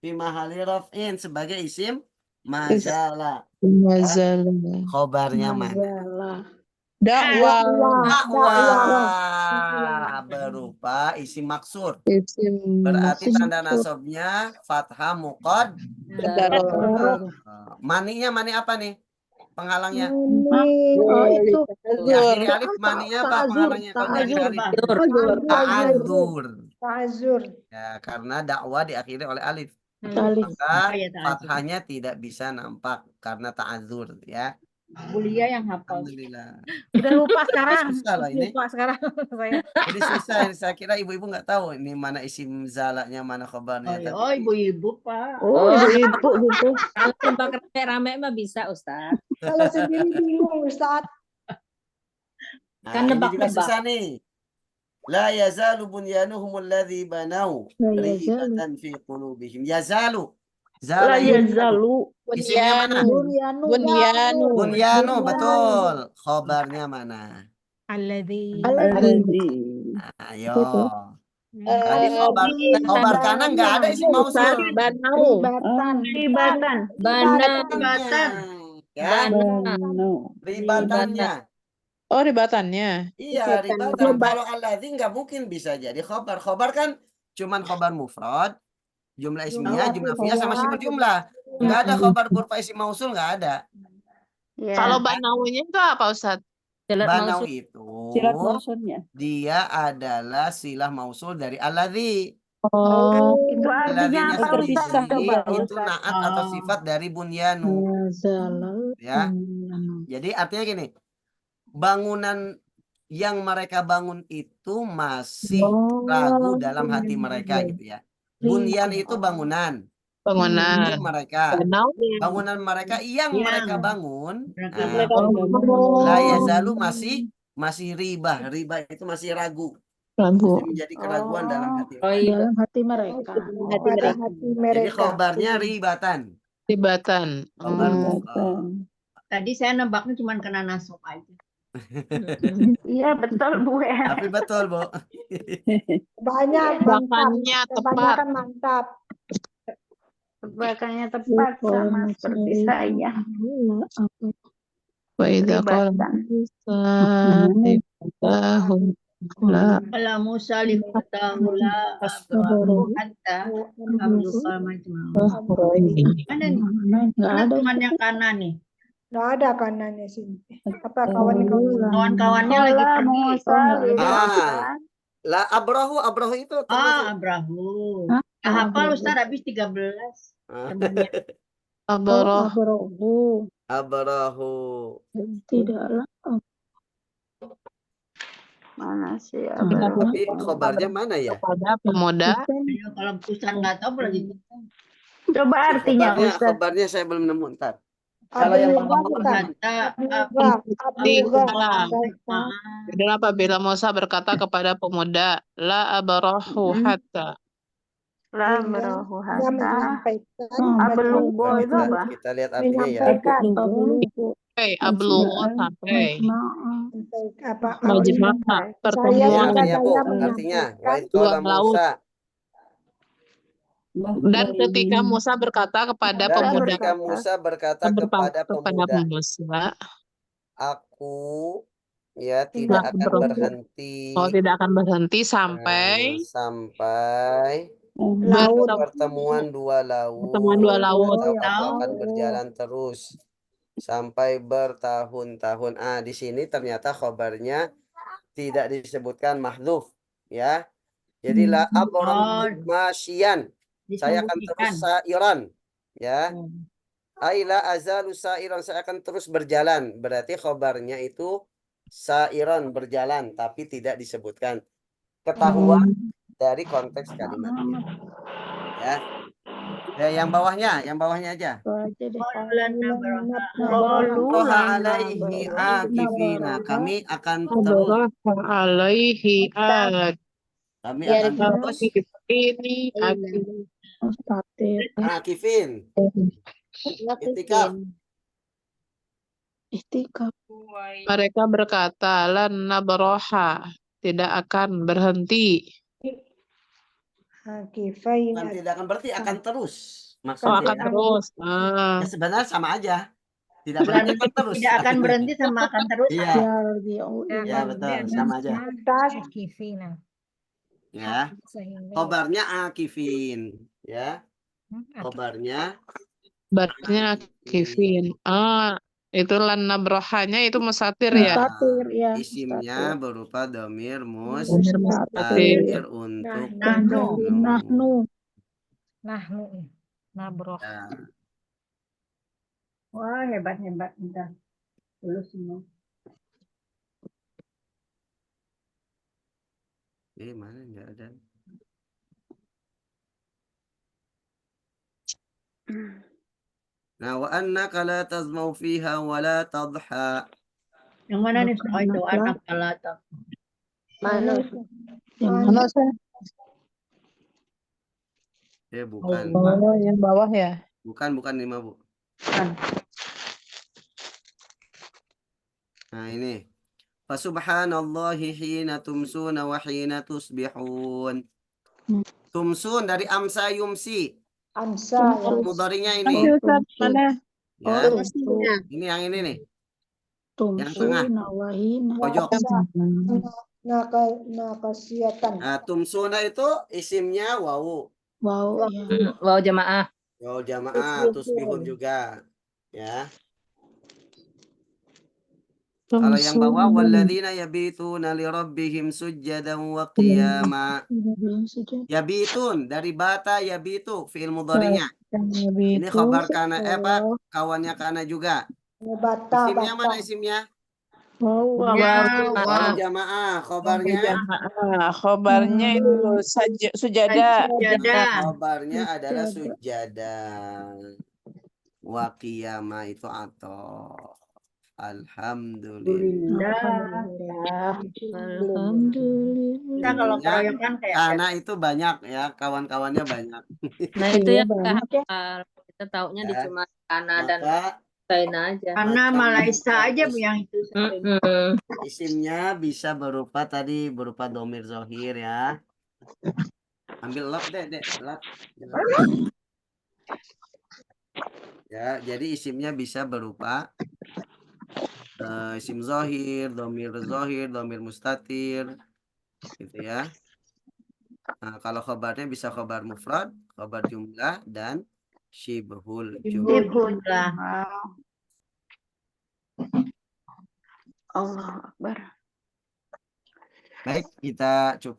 fi mahali raf'in sebagai isim mazala. Mazala. Khobarnya mana? Dakwah. Dakwah. Berupa isim maksur. Isim Berarti tanda nasabnya fathah muqad. Maninya mani apa nih? Penghalangnya. Itu Diakhiri alif maninya apa penghalangnya? Kalau diakhiri alif. Ta'adzur. ta'azur. Ya, karena dakwah diakhiri oleh alif. Alif. Maka fathahnya tidak bisa nampak karena ta'adzur ya. Bulia yang hafal. Alhamdulillah. Udah lupa sekarang. Susah lah ini. Lupa sekarang saya. Jadi susah. Saya kira ibu-ibu nggak tahu ini mana isim zalanya, mana khabarnya. Tapi Oh, ibu-ibu, Pak. Ibu gitu. Kalau tempat rame mah bisa, Ustaz. Kalau sendiri bingung, Ustaz. nah, Kan ini juga nebak-nebak. susah nih. La yazalu bunyanuhum alladhi banau ribatan fi qulubihim. Yazalu. Zala yazalu. isimnya mana? Bunyanu. Bunyanu, betul. Khobarnya mana? Alladzi. Ayo. Tadi khobar kanan nggak ada isim mausul. Banau. Ribatan. Bana. Kan? Ribatannya. Oh, ribatannya. Iya, ribatan. Kalau alladzi nggak mungkin bisa jadi khobar. Khobar kan cuman khobar mufrad, jumlah ismiyah, jumlah fi'il sama sibuk jumlah. Nggak ada khobar berupa isim mausul, nggak ada. Ya. Kalau banaunya itu apa, Ustaz? Banau itu dia adalah silah mausul dari alladzi. Oh. Itu artinya Alladzinya apa? sendiri itu naat atau sifat dari bunyanu. Ya. Jadi artinya gini, bangunan yang mereka bangun itu masih ragu dalam hati mereka gitu ya. Bunyan itu bangunan. Bangunan. Mereka. Banau. Bangunan mereka yang mereka bangun. Mereka La yazalu masih ribah. Ribah itu masih ragu. Ragu. Masih menjadi keraguan dalam hati. Dalam hati mereka. Jadi khobarnya ribatan. Ribatan. Khobar mufrad. Tadi saya nebaknya cuma kena nasab aja. Iya betul Bu. Tapi betul, Bu. Banyak Tebakannya tepat. Kebanyakan mantap. Tebakannya tepat sama seperti saya. Wa idza qala Kalau Musa lifatahu la abrahu hatta abluqa majma'u. Mana nih? Nggak ada. Cuman yang kanan nih. Nggak ada kanannya sini. Apa kawan-kawan? Kawan-kawannya lagi pergi. La abrahu itu Abrahu. Hafal Ustaz habis 13. Abrahu. Tidaklah. Mana sih Abrahu? Tapi khobarnya mana ya? Pada pemuda. Ayo, kalau Ustaz nggak tahu berarti. Coba artinya Ustaz. Khobarnya saya belum nemu, ntar. Kalau yang Abluga bawah bukan? Kata Abluga. Dan apabila Musa berkata kepada pemuda, la abarahu hatta. La Dengan berahu dia hatta. menyampaikan Ablugo Coba itu apa? kita lihat artinya ya. menyampaikan Sampai ablugo sampai. apa Majma' saya pertemuan kata Ya, Bu, saya artinya menyampaikan wa idh dua qala laut. Musa. Dan ketika Musa berkata kepada Dan pemuda ketika Musa berkata kepada kepada pemuda, Musa, aku ya tidak akan berhenti tidak akan berhenti sampai sampai laut pertemuan dua laut. pertemuan dua laut. Atau aku akan berjalan terus sampai bertahun-tahun. Di sini ternyata khabarnya tidak disebutkan mahdzuf ya. Jadi la abrahu masyian. Saya akan terus sairan ya. Aila azalu sairan, saya akan terus berjalan. Berarti khabarnya itu sairan, berjalan, tapi tidak disebutkan. Ketahuan dari konteks kalimatnya. Ya. Yang bawahnya aja. Roha alaihi akifina. Kami akan terus. Alaihi Kami Ya, akan terus ini akifin. Istikaf. mereka berkata lan nabroha, tidak akan berhenti. Bukan tidak akan berarti akan terus. Akan Maksudnya terus. ya sebenarnya sama aja. Tidak berhenti akan terus. Tidak akan berhenti sama akan terus. Iya. Ya betul, sama aja. Ya. Khobarnya akifin, ya. Khobarnya Kifin. Itu lan nabrohanya itu musatir ya. Isimnya berupa domir Mustatir. mustatir untuk Nahnu. Nabroh. Ya. Wah, hebat-hebat. Bentar. Dulu semua. Mana enggak ada. Nah, wa annaka la tazmau fiha wa la tadha. Yang mana nih? Oh, itu anak kalata. Mana? Bukan. Yang bawah ya. Bukan 5, Bu. Nah, ini. Fasubhanallahi hina tumsuna wa hina tusbihun. Tumsun dari amsa yumsi. Amsa Mudhari'nya ini. Mana? Ya. Ini yang ini nih. Yang tengah. Pojok. nakasiatan Nah, tumsuna itu isimnya wawu. Wow, Wow, jamaah. Wawu jamaah, tusbihun juga. Ya. Kalau yang bawah walladzina yabituna li rabbihim sujjadan wa qiyama. Yabitun dari bata yabitu fi'il mudhari'nya. Ini khabar kana kawannya kana juga. Isimnya mana isimnya? Wow. Wawu jamaah, khabarnya Khobarnya itu sujada. khabarnya adalah sujada. Wa qiyama itu atau alhamdulillah. Kita kalau keroyokan kayak Karena itu banyak ya, kawan-kawannya banyak. Nah, itu yang kita hafal. Kita taunya di cuma Kana dan China aja. karena Malaysia aja Bu yang itu. Isimnya bisa berupa domir zohir ya. Ambil lap deh, lap. Ya, jadi isimnya bisa berupa isim zohir, domir mustatir, gitu ya. Nah, kalau khabarnya bisa khabar mufrad, khabar jumlah, dan syibhul jumlah. Allah Akbar. Baik, kita cukup.